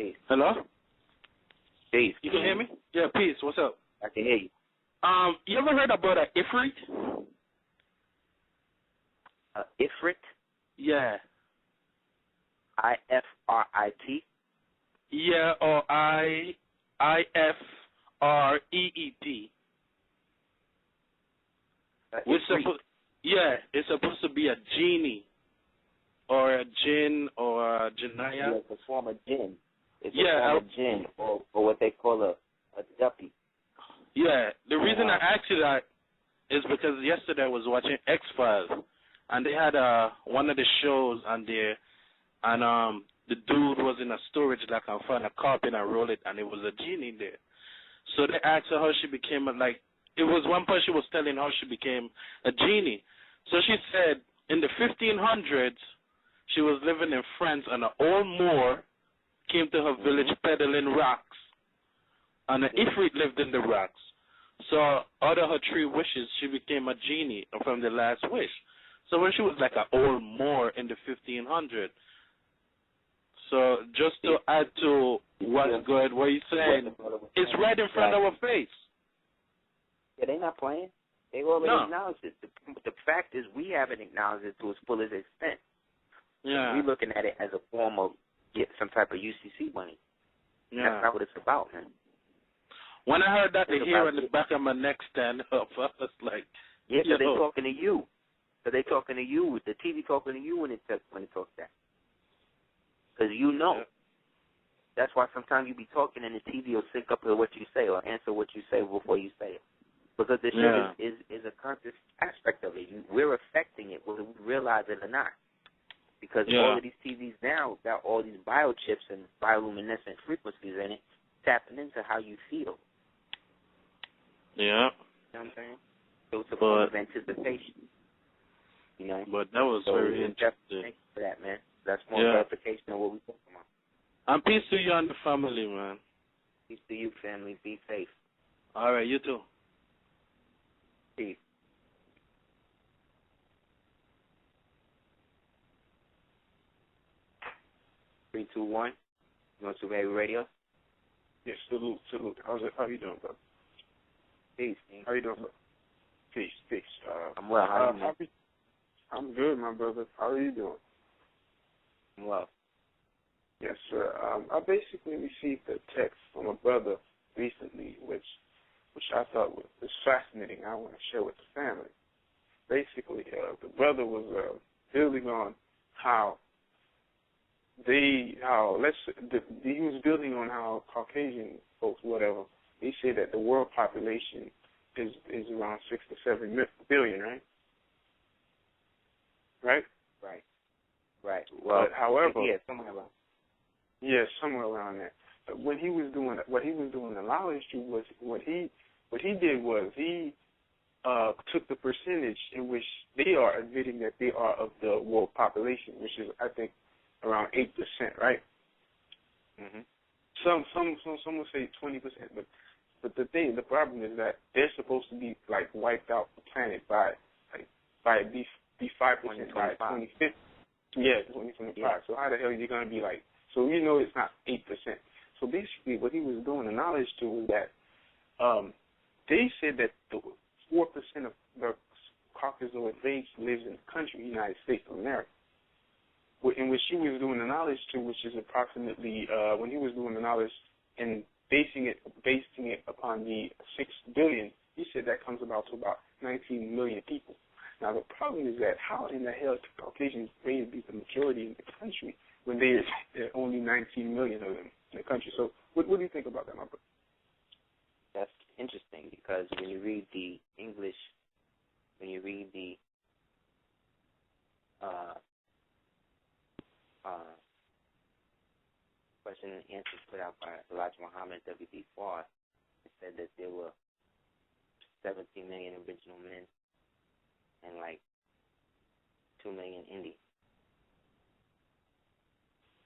Peace. Hello? Peace. You can hear me? Yeah, peace. What's up? I can hear you. You ever heard about an Ifrit? Ifrit? Yeah. IFRIT? Yeah, or IFREET. It's supposed to be a genie or a jinn or a jinnaya. Yeah, it's a form of jinn. It's a form of jinn or what they call a duppy. Yeah, the reason I asked you that is because yesterday I was watching X-Files, and they had one of the shows on there, and the dude was in a storage like and found a carpet and roll it, and it was a genie there. So they asked her how she became it was one part she was telling how she became a genie. So she said in the 1500s she was living in France, and an old Moor came to her village peddling rocks, and an Ifrit lived in the rocks. So out of her 3 wishes, she became a genie from the last wish. So when she was like an old Moor in the 1500s. So just to add to what's good, what you're saying, it's right in front of our face. Yeah, they're not playing. They already acknowledged it. The fact is we haven't acknowledged it to its fullest extent. Yeah. We're looking at it as a form of some type of UCC money. Yeah. That's not what it's about, man. When I heard that, the hair on the back of my neck stand up, I was like, yeah, so they're talking to you. So they're talking to you. The TV talking to you when it talks that. Because you know. Yeah. That's why sometimes you be talking and the TV will sync up to what you say or answer what you say before you say it. Because the shit is a conscious aspect of it. We're affecting it whether we realize it or not. Because all of these TVs now got all these biochips and bioluminescent frequencies in it, tapping into how you feel. Yeah. You know what I'm saying? So it's a form of anticipation. You know? But that was very interesting. Thank you for that, man. That's more verification of what we're talking about. And peace to you and the family, man. Peace to you, family. Be safe. All right, you too. Peace. Three, two, one. You want to Heru Radio? Yes, salute. How you doing, brother? Peace. How you doing, brother? Peace. I'm well. How are you, man? I'm good, my brother. How are you doing? I'm well. Yes, sir. I basically received a text from a brother recently, which I thought was fascinating. I want to share with the family. Basically, the brother was building on he was building on how Caucasian folks, whatever, he said that the world population is around 6 to 7 billion, right? Right. Well, but however, somewhere around that. But what he was doing the knowledge to was what he did was he took the percentage in which they are admitting that they are of the world population, which is I think around 8%, right? Mm-hmm. Some will say 20%, but the problem is that they're supposed to be like wiped out the planet by 5% by 2050. Yeah, 2025. Yeah. So how the hell are you going to be like? So it's not 8%. So basically, what he was doing the knowledge to was that they said that the 4% of the Caucasoid race lives in the country, United States of America. In which he was doing the knowledge to, which is approximately when he was doing the knowledge and basing it upon the 6 billion, he said that comes about to about 19 million people. Now the problem is that how in the hell can Caucasians be the majority in the country when there are only 19 million of them in the country? So what do you think about that, my brother? That's interesting because when you read the English, question and answers put out by Elijah Muhammad W.B. Farr, it said that there were 17 million original men and like 2 million Indians,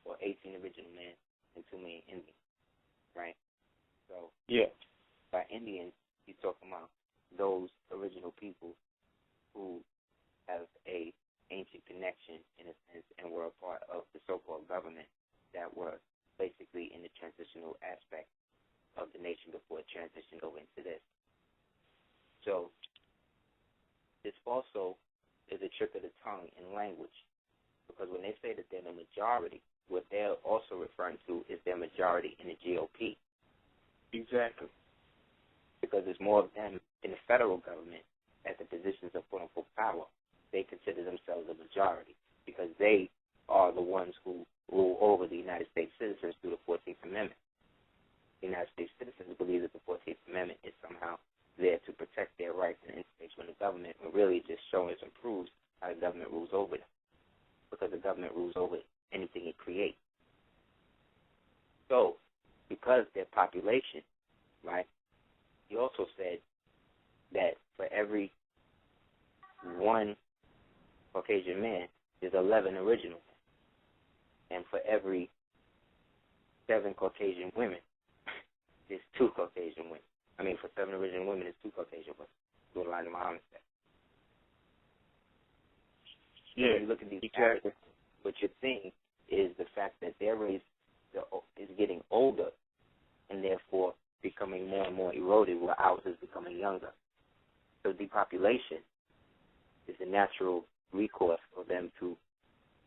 or 18 original men and 2 million Indians, right? So by Indians, you're talking about those original people who have a ancient connection in a sense and were a part of the so-called government that were basically in the tongue and language. Because when they say that they're the majority, what they're also referring to is their majority in the GOP. Exactly. Because there's more of them in the federal government at the positions of quote-unquote power. They consider themselves a majority because they are the ones who rule over the United States citizens through the 14th Amendment. The United States citizens believe that the 14th Amendment is somehow there to protect their rights and interests when the government, when really it just shows and proves how the government rules over them. Because the government rules over anything it creates. So, because their population, right, he also said that for every one Caucasian man, there's 11 original men. And for every 7 Caucasian women, there's 2 Caucasian women. I mean, for 7 original women, there's 2 Caucasian women. Do a line of Muhammad said. Yeah, when you look at these exactly. What you're seeing is the fact that their race is getting older and therefore becoming more and more eroded, while ours is becoming younger. So depopulation is a natural recourse for them to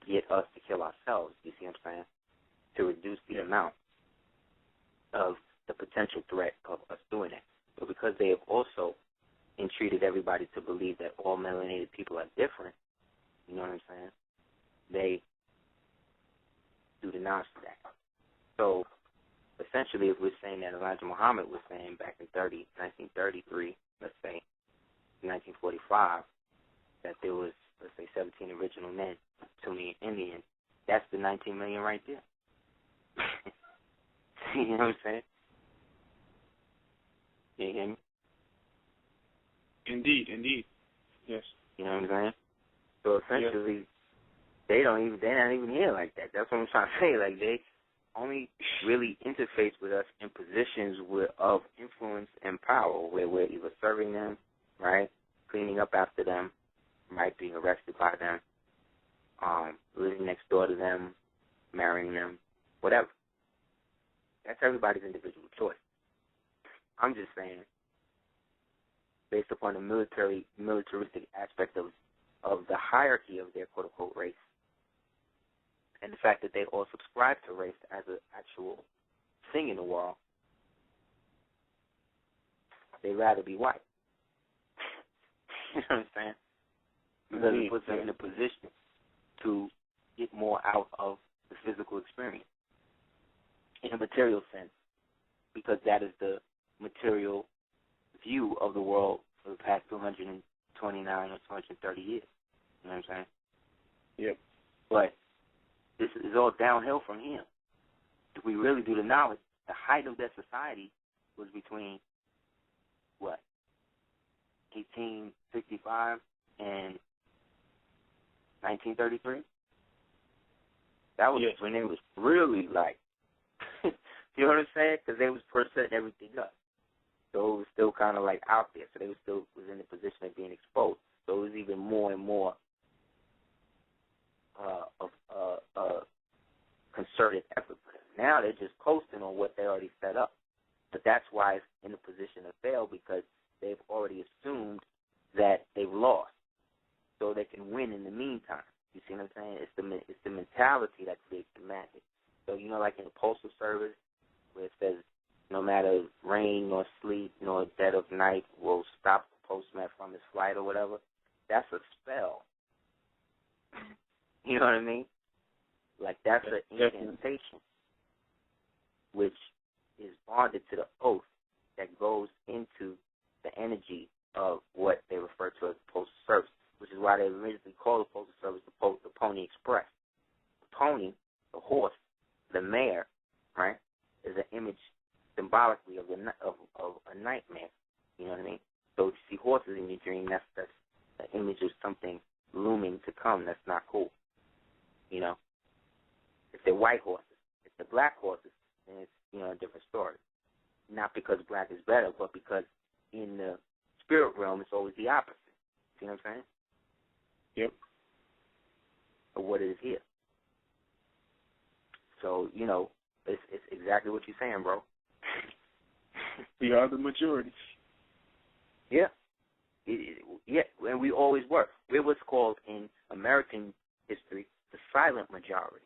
get us to kill ourselves, you see what I'm saying, to reduce the amount of the potential threat of us doing that. But because they have also entreated everybody to believe that all melanated people are different, you know what I'm saying, they do the nonsense act. So essentially, if we're saying that Elijah Muhammad was saying back in 1933, let's say, 1945, that there was, let's say, 17 original men, 2 million Indians, that's the 19 million right there. You know what I'm saying? You hear me? Indeed. Yes. You know what I'm saying? So essentially, they're not even here like that. That's what I'm trying to say. Like, they only really interface with us in positions of influence and power, where we're either serving them, right, cleaning up after them, right, being arrested by them, living next door to them, marrying them, whatever. That's everybody's individual choice. I'm just saying, based upon the militaristic aspect of the hierarchy of their quote-unquote race, and the fact that they all subscribe to race as an actual thing in the world, they'd rather be white. You know what I'm saying? Because it puts them in a position to get more out of the physical experience in a material sense, because that is the material view of the world for the past 229 or 230 years. You know what I'm saying? Yep. But this is all downhill from here. If we really do the knowledge, the height of their society was between, 1865 and 1933? That was when it was really like, you know what I'm saying? Because they was first setting everything up. So it was still kind of like out there. So they was in the position of being exposed. So it was even more and more of concerted effort. Now they're just coasting on what they already set up. But that's why it's in a position to fail, because they've already assumed that they've lost, so they can win in the meantime. You see what I'm saying? It's the mentality that creates the magic. So, you know, like in the Postal Service, where it says, no matter rain nor sleet nor dead of night will stop the postman from his flight or whatever, that's a spell. You know what I mean? Like, that's an incantation, which is bonded to the oath that goes into the energy of what they refer to as the Postal Service, which is why they originally called the Postal Service the Pony Express. The pony, the horse, the mare, right, is an image symbolically of a nightmare. You know what I mean? So if you see horses in your dream, that's an image of something looming to come that's not cool. You know? If they're white horses. If they're black horses, then it's, you know, a different story. Not because black is better, but because in the spirit realm, it's always the opposite. See what I'm saying? Yep. Of what it is here. So, you know, it's exactly what you're saying, bro. We are the majority. Yeah. Yeah, and we always were. We're what's called in American history the silent majority.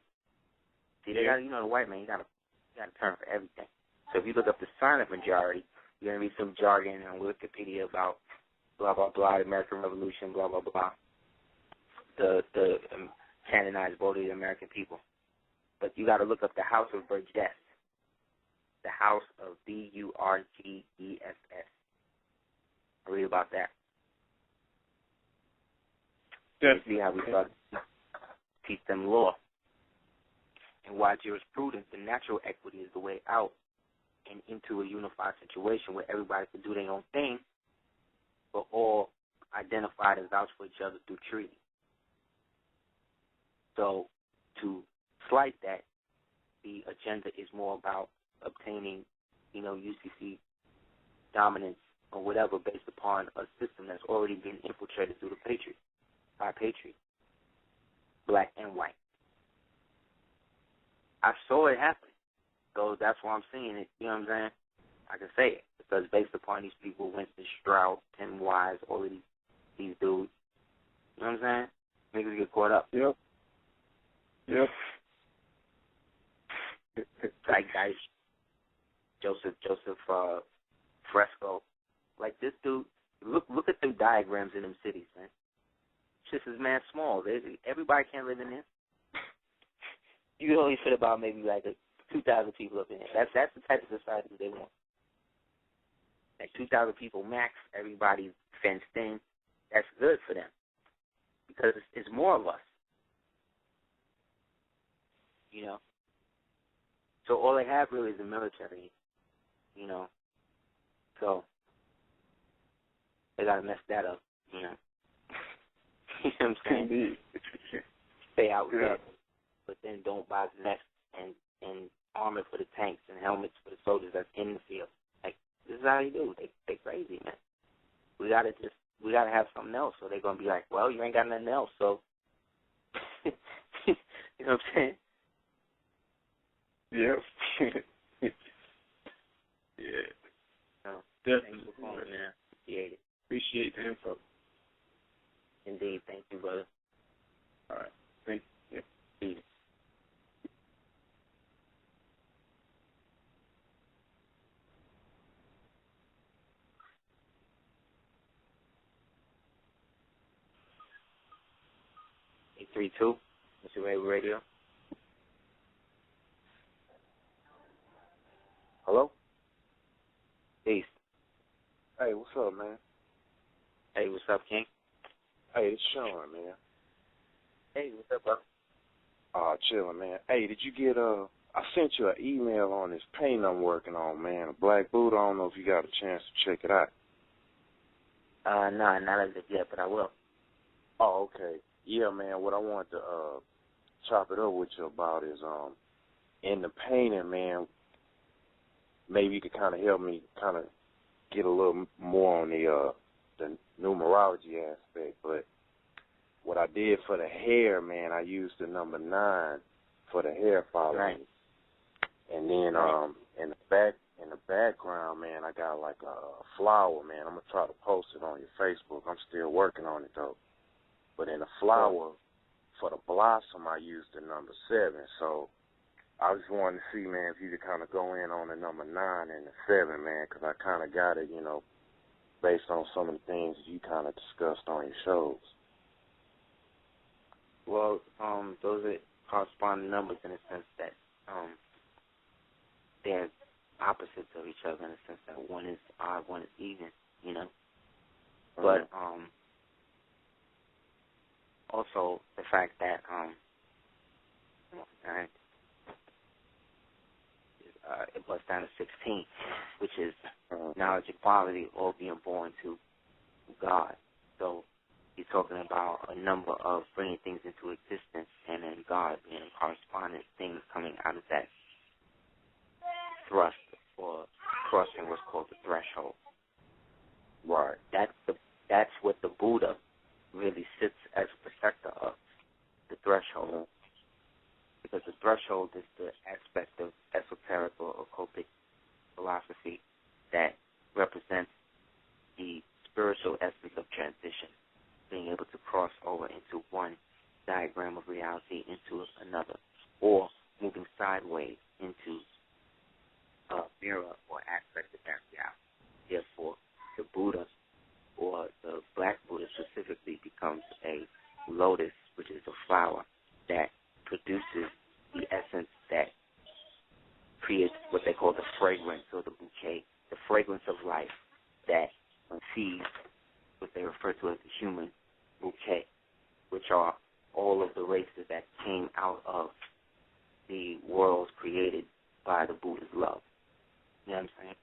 See, they got, the white man, you got a term for everything. So if you look up the silent majority, you're going to read some jargon on Wikipedia about blah, blah, blah, the American Revolution, blah, blah, blah, the canonized vote of the American people. But you got to look up the House of Burgess, the House of Burgess. Read about that. Yes. See how we start to teach them law. And why jurisprudence and natural equity is the way out and into a unified situation where everybody can do their own thing, but all identified and vouch for each other through treaty. So to slight that, the agenda is more about obtaining, UCC dominance or whatever based upon a system that's already been infiltrated through the patriot, by patriot, black and white. I saw it happen, so that's why I'm saying it. You know what I'm saying? I can say it because based upon these people, Winston Stroud, Tim Wise, all of these dudes. You know what I'm saying? Niggas get caught up. Yep. Zeitgeist, Joseph Fresco, like this dude. Look at the diagrams in them cities, man. Shit is mad small. Everybody can't live in there. You can only fit about maybe like 2,000 people up in there. That's the type of society they want. Like 2,000 people max. Everybody's fenced in. That's good for them because it's more of us. So all they have really is the military. So they gotta mess that up. You know what I'm saying? Indeed. Stay out there, but then don't buy vests and armor for the tanks and helmets for the soldiers that's in the field. Like, this is how you do. They crazy, man. We gotta have something else. So they're gonna be like, well, you ain't got nothing else, so you know what I'm saying? Yep. Yeah. No, definitely. thanks for calling, man. Appreciate it. Appreciate the info. Indeed. Thank you, brother. All right. Thank you. Yep. Peace. (832) Mr. Heru Radio. Hello? Peace. Hey, what's up, man? Hey, what's up, King? Hey, it's Sean, man. Hey, what's up, bro? Chilling, man. Hey, did you get I sent you an email on this paint I'm working on, man. A black Buddha. I don't know if you got a chance to check it out. No, not as of yet, but I will. Oh, okay. Yeah, man, what I wanted to chop it up with you about is in the painting, man, maybe you could kind of help me kind of get a little more on the numerology aspect. But what I did for the hair, man, I used the number 9 for the hair follicles. Right. And then in the background, man, I got like a flower, man. I'm gonna try to post it on your Facebook. I'm still working on it though. But in the flower, for the blossom, I used the number 7. So I just wanted to see, man, if you could kind of go in on the number 9 and the 7, man, because I kind of got it, based on some of the things you kind of discussed on your shows. Well, those are corresponding numbers in the sense that they're opposites of each other in the sense that one is odd, one is even, But also the fact that it busts down to 16, which is knowledge equality, all being born to God. So he's talking about a number of bringing things into existence and then God being a correspondent thing coming out of that thrust or crossing what's called the threshold. Right. That's what the Buddha really sits as a protector of, the threshold. Because the threshold is the aspect of esoteric or occultic philosophy that represents the spiritual essence of transition, being able to cross over into one diagram of reality into another, or moving sideways into a mirror or aspect of that reality. Therefore, the Buddha, or the Black Buddha specifically, becomes a lotus, which is a flower that produces the essence that creates what they call the fragrance or the bouquet, the fragrance of life that feeds what they refer to as the human bouquet, which are all of the races that came out of the worlds created by the Buddha's love. You know what I'm saying?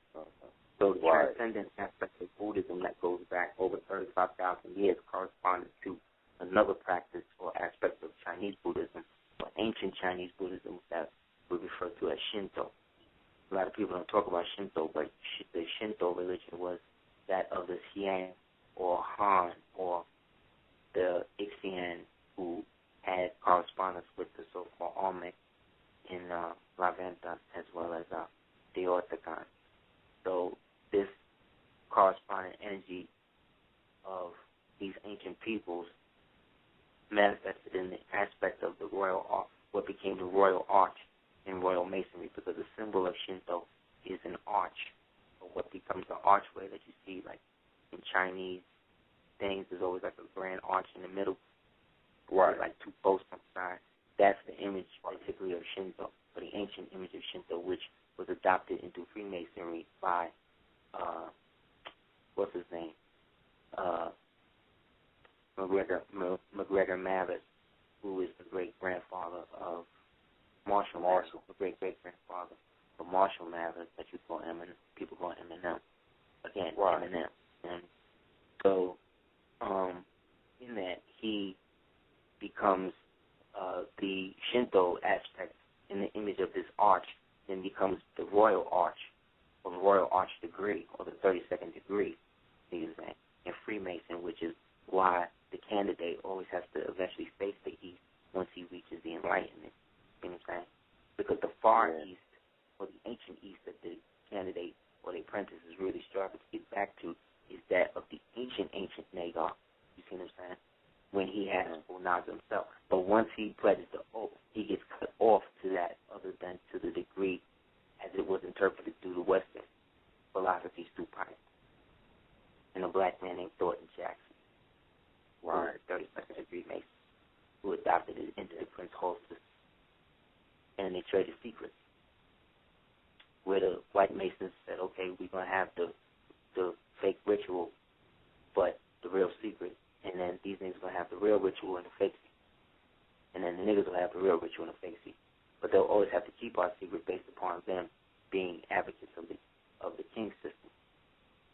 So the transcendent aspect of Buddhism that goes back over 35,000 years corresponded to another practice or aspect of Chinese Buddhism, or ancient Chinese Buddhism that we refer to as Shinto. A lot of people don't talk about Shinto, but the Shinto religion was that of the Xian or Han or the Ixian, who had correspondence with the so-called Olmec in La Venta, as well as the Orthogon. So this corresponding energy of these ancient peoples manifested in the aspect of the royal arch, what became the royal arch in royal masonry, because the symbol of Shinto is an arch, or what becomes the archway that you see, like in Chinese things, there's always like a grand arch in the middle, like two posts on the side. That's the image, particularly of Shinto, or the ancient image of Shinto, which was adopted into Freemasonry by, what's his name? McGregor Mavis, who is the great-grandfather of Marshall, the great-great-grandfather of Marshall Mavis, that you call Eminem, people call Eminem. Again, Eminem. And so, in that, he becomes the Shinto aspect in the image of this arch, then becomes the royal arch, or the royal arch degree, or the 32nd degree, in Freemason, which is why the candidate always has to eventually face the east once he reaches the enlightenment. You know what I'm saying? Because the far east, or the ancient east that the candidate or the apprentice is really striving to get back to, is that of the ancient Nagar. You see what I'm saying? When he has full knowledge of himself. But once he pledges the oath, he gets cut off to that, other than to the degree as it was interpreted through the Western philosophies through Pike. And a black man named Thornton Jackson, 32nd degree Mason, who adopted it into the Prince Hall system. And they traded secrets, where the white Masons said, okay, we're going to have the fake ritual, but the real secret. And then these niggas going to have the real ritual and the fake secret. And then the niggas will have the real ritual and the fake secret. But they'll always have to keep our secret based upon them being advocates of the king system,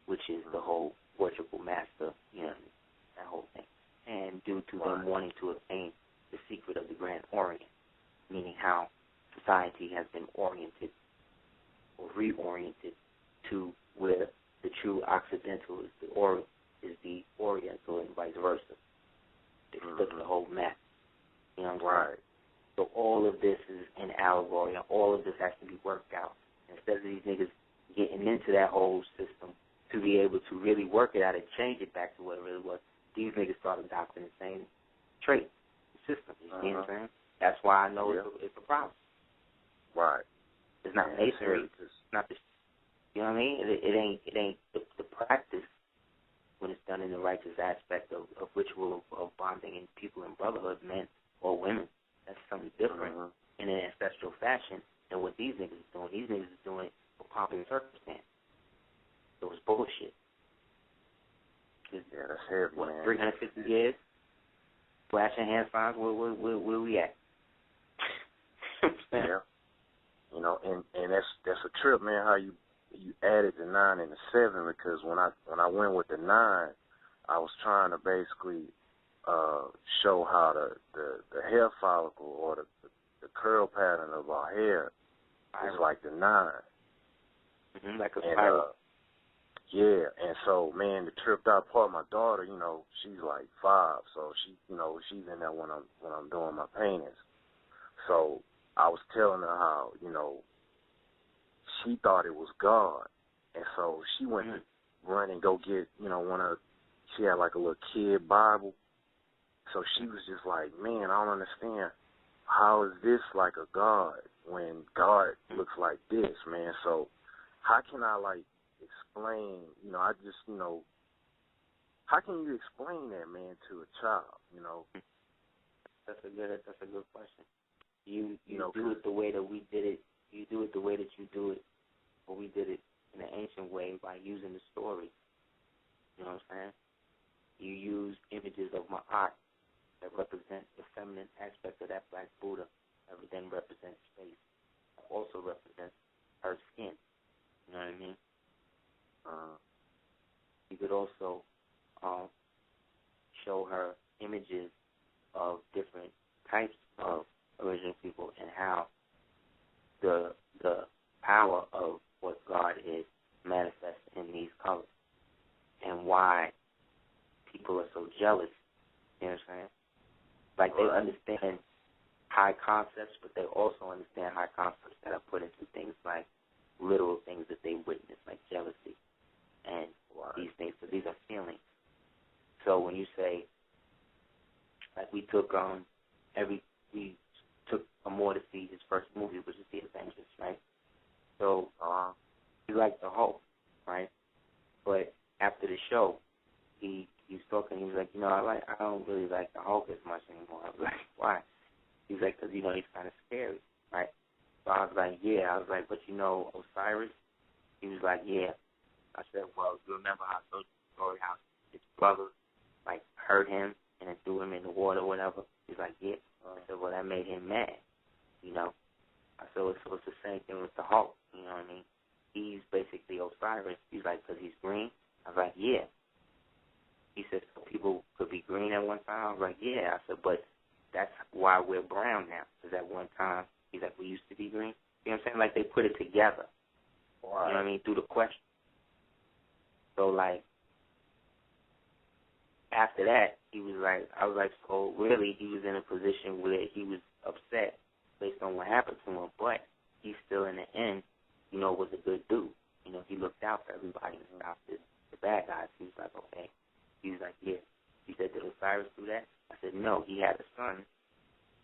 which is the whole Portugal master, that whole thing. And due to them wanting to obtain the secret of the Grand Orient, meaning how society has been oriented or reoriented to where the true Occidental is the Oriental and vice versa. They look at the whole map. You know what I'm saying? So all of this is an allegory, and all of this has to be worked out. Instead of these niggas getting into that whole system to be able to really work it out and change it back to what it really was, these niggas start adopting the same trait, system. You see what I'm saying? That's why I know it's a problem. It's not masonry. It's not the. You know what I mean? It ain't the practice when it's done in the righteous aspect of ritual of bonding in people in brotherhood, men or women. That's something different in an ancestral fashion than what these niggas are doing. These niggas are doing it for pomp and circumstance. So it's bullshit. That's heavy, man. 350 years, flashing hand signs, where we at? And that's a trip, man, how you added the 9 and the 7, because when I went with the 9, I was trying to basically show how the hair follicle or the curl pattern of our hair is like the 9. Like a spiral. And so, man, the tripped out part, my daughter, she's like 5, so she's in there when I'm doing my paintings. So I was telling her how, she thought it was God, and so she went run and go get, she had like a little kid Bible. So she was just like, man, I don't understand. How is this like a God when God looks like this, man? So how can I like explain, how can you explain that, man, to a child, That's a good question. You do it the way that we did it. You do it the way that you do it, but we did it in an ancient way by using the story. You know what I'm saying? You use images of Ma'at that represent the feminine aspect of that black Buddha, that then represents space, also represents her skin. You know what I mean? You could also show her images of different types of original people and how the power of what God is manifests in these colors and why people are so jealous. You know what I'm saying? Like they understand high concepts, but they also understand high concepts that are put into things like literal things that they witness, like jealousy and these things. So these are feelings. So when you say, like we took Amor to see his first movie, which is The Avengers, right? So he liked the Hulk, right? But after the show, he was talking. He was like, I don't really like the Hulk as much anymore. I was like, why? He was like, because he's kind of scary, right? So I was like, yeah. I was like, but Osiris? He was like, yeah. I said, well, you remember how I told you the story how his brother hurt him and then threw him in the water or whatever? He's like, yeah. I said, well, that made him mad, I said, so it's the same thing with the Hulk, you know what I mean? He's basically Osiris. He's like, because he's green? I was like, yeah. He said, so people could be green at one time? I was like, yeah. I said, but that's why we're brown now, because at one time, he's like, we used to be green. You know what I'm saying? Like, they put it together, you know what I mean, through the question. So, after that, he was like, I was like, so really he was in a position where he was upset based on what happened to him, but he still in the end, was a good dude. He looked out for everybody and stopped the bad guys. He was like, okay. He was like, yeah. He said, did Osiris do that? I said, no. He had a son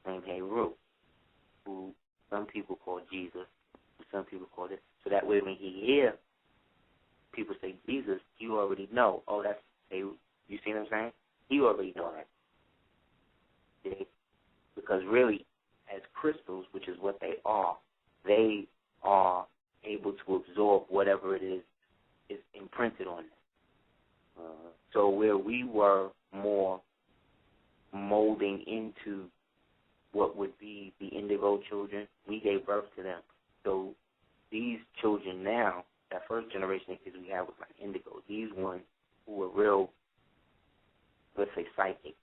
named Heru, who some people call Jesus, some people call this. So that way when he hear people say Jesus, you already know, oh, that's Heru. You see what I'm saying? You already know that. See? Because really, as crystals, which is what they are able to absorb whatever it is imprinted on them. So where we were more molding into what would be the indigo children, we gave birth to them. So these children now, that first generation of kids we had was like indigo. These ones who were real, let's say, psychic.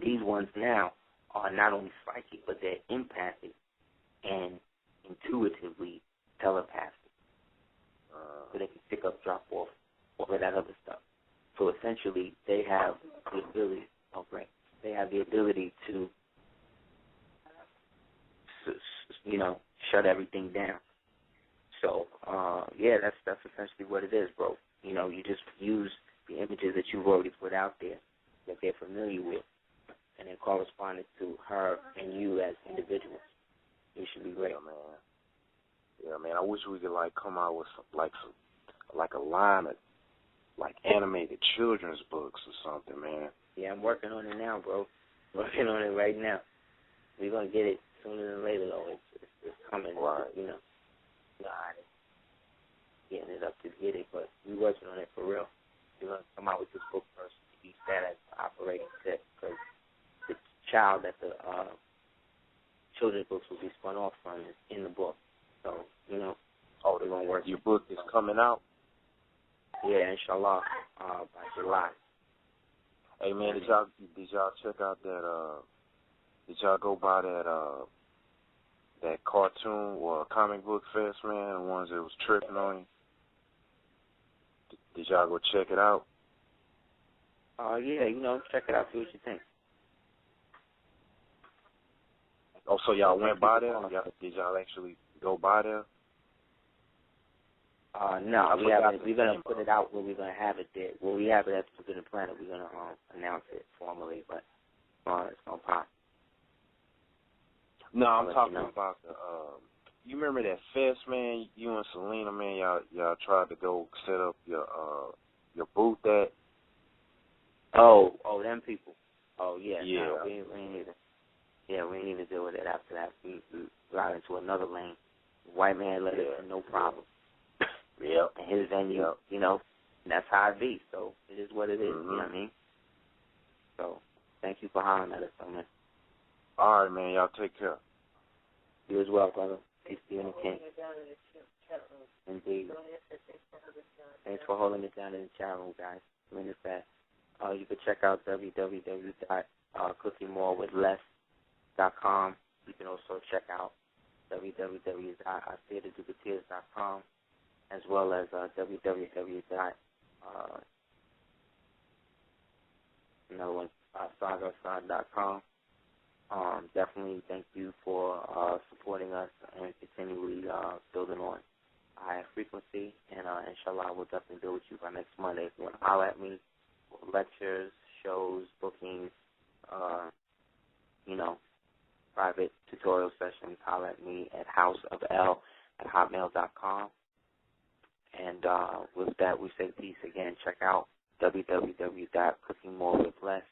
These ones now are not only psychic, but they're empathic and intuitively telepathic. So they can pick up, drop off, all of that other stuff. So essentially, they have the ability. They have the ability to, shut everything down. So yeah, that's essentially what it is, bro. You just use the images that you've already put out there that they're familiar with, and then correspond it to her and you as individuals. It should be great, man. Yeah, man. I wish we could come out with a line of animated children's books or something, man. Yeah, I'm working on it now, bro. Working on it right now. We're gonna get it sooner than later, though. It's coming. Right. Getting it up to get it, but we're working on it for real. We're gonna come out with this book first. Use that as the operating set, because the child that the children's books will be spun off from is in the book. So, Oh, they're going to work. Your book is coming out? Yeah, inshallah, by July. Hey, man, did y'all check out that, did y'all go by that cartoon or comic book fest, man, the ones that was tripping on you? Did y'all go check it out? Yeah, check it out, see what you think. Oh, so y'all went by there? Did y'all actually go by there? No, we haven't. We're gonna put it out where we're gonna have it there. Where we have it at the Forbidden Planet, we're gonna announce it formally, but it's gonna pop. No, I'm talking about the. You remember that fest, man? You and Selena, man, y'all tried to go set up your booth at. Oh, them people. Oh yeah. Yeah. No, we ain't even. Yeah, we didn't even deal with it after that. We got into another lane. The white man let us in, no problem. Yep. And his venue, you know, and that's how it be. So it is what it is. You know what I mean? So thank you for hollering at us, though, man. All right, man. Y'all take care. You as well, brother. Peace be in the king. Indeed. Thanks for holding it down in the chat room, guys. I mean, it's that. You can check out www.cookingmorewithless.com. You can also check out www.aseertheducateers.com, as well as www.sagasod.com. Definitely thank you for supporting us and continually building on higher frequency. And inshallah, we'll definitely deal with you by next Monday. If you want to holler at me for lectures, shows, bookings, private tutorial sessions, holler at me at houseofl@hotmail.com. And with that, we say peace again. Check out www.cookingmorewithless,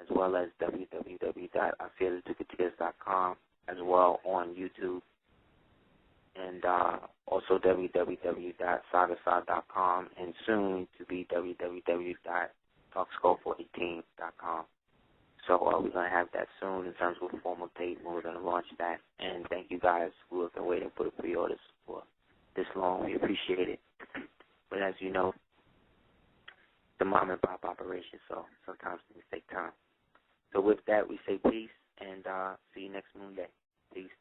as well as www.aseertheducateers.com, as well on YouTube, and also www.sagasod.com, and soon to be www.talkscope18.com. So we're going to have that soon in terms of a formal date when we're going to launch that. And thank you guys who have been waiting for the pre-orders for this long. We appreciate it. But as you know, it's a mom-and-pop operation, so sometimes things take time. So with that, we say peace, and see you next Moon Day. Peace.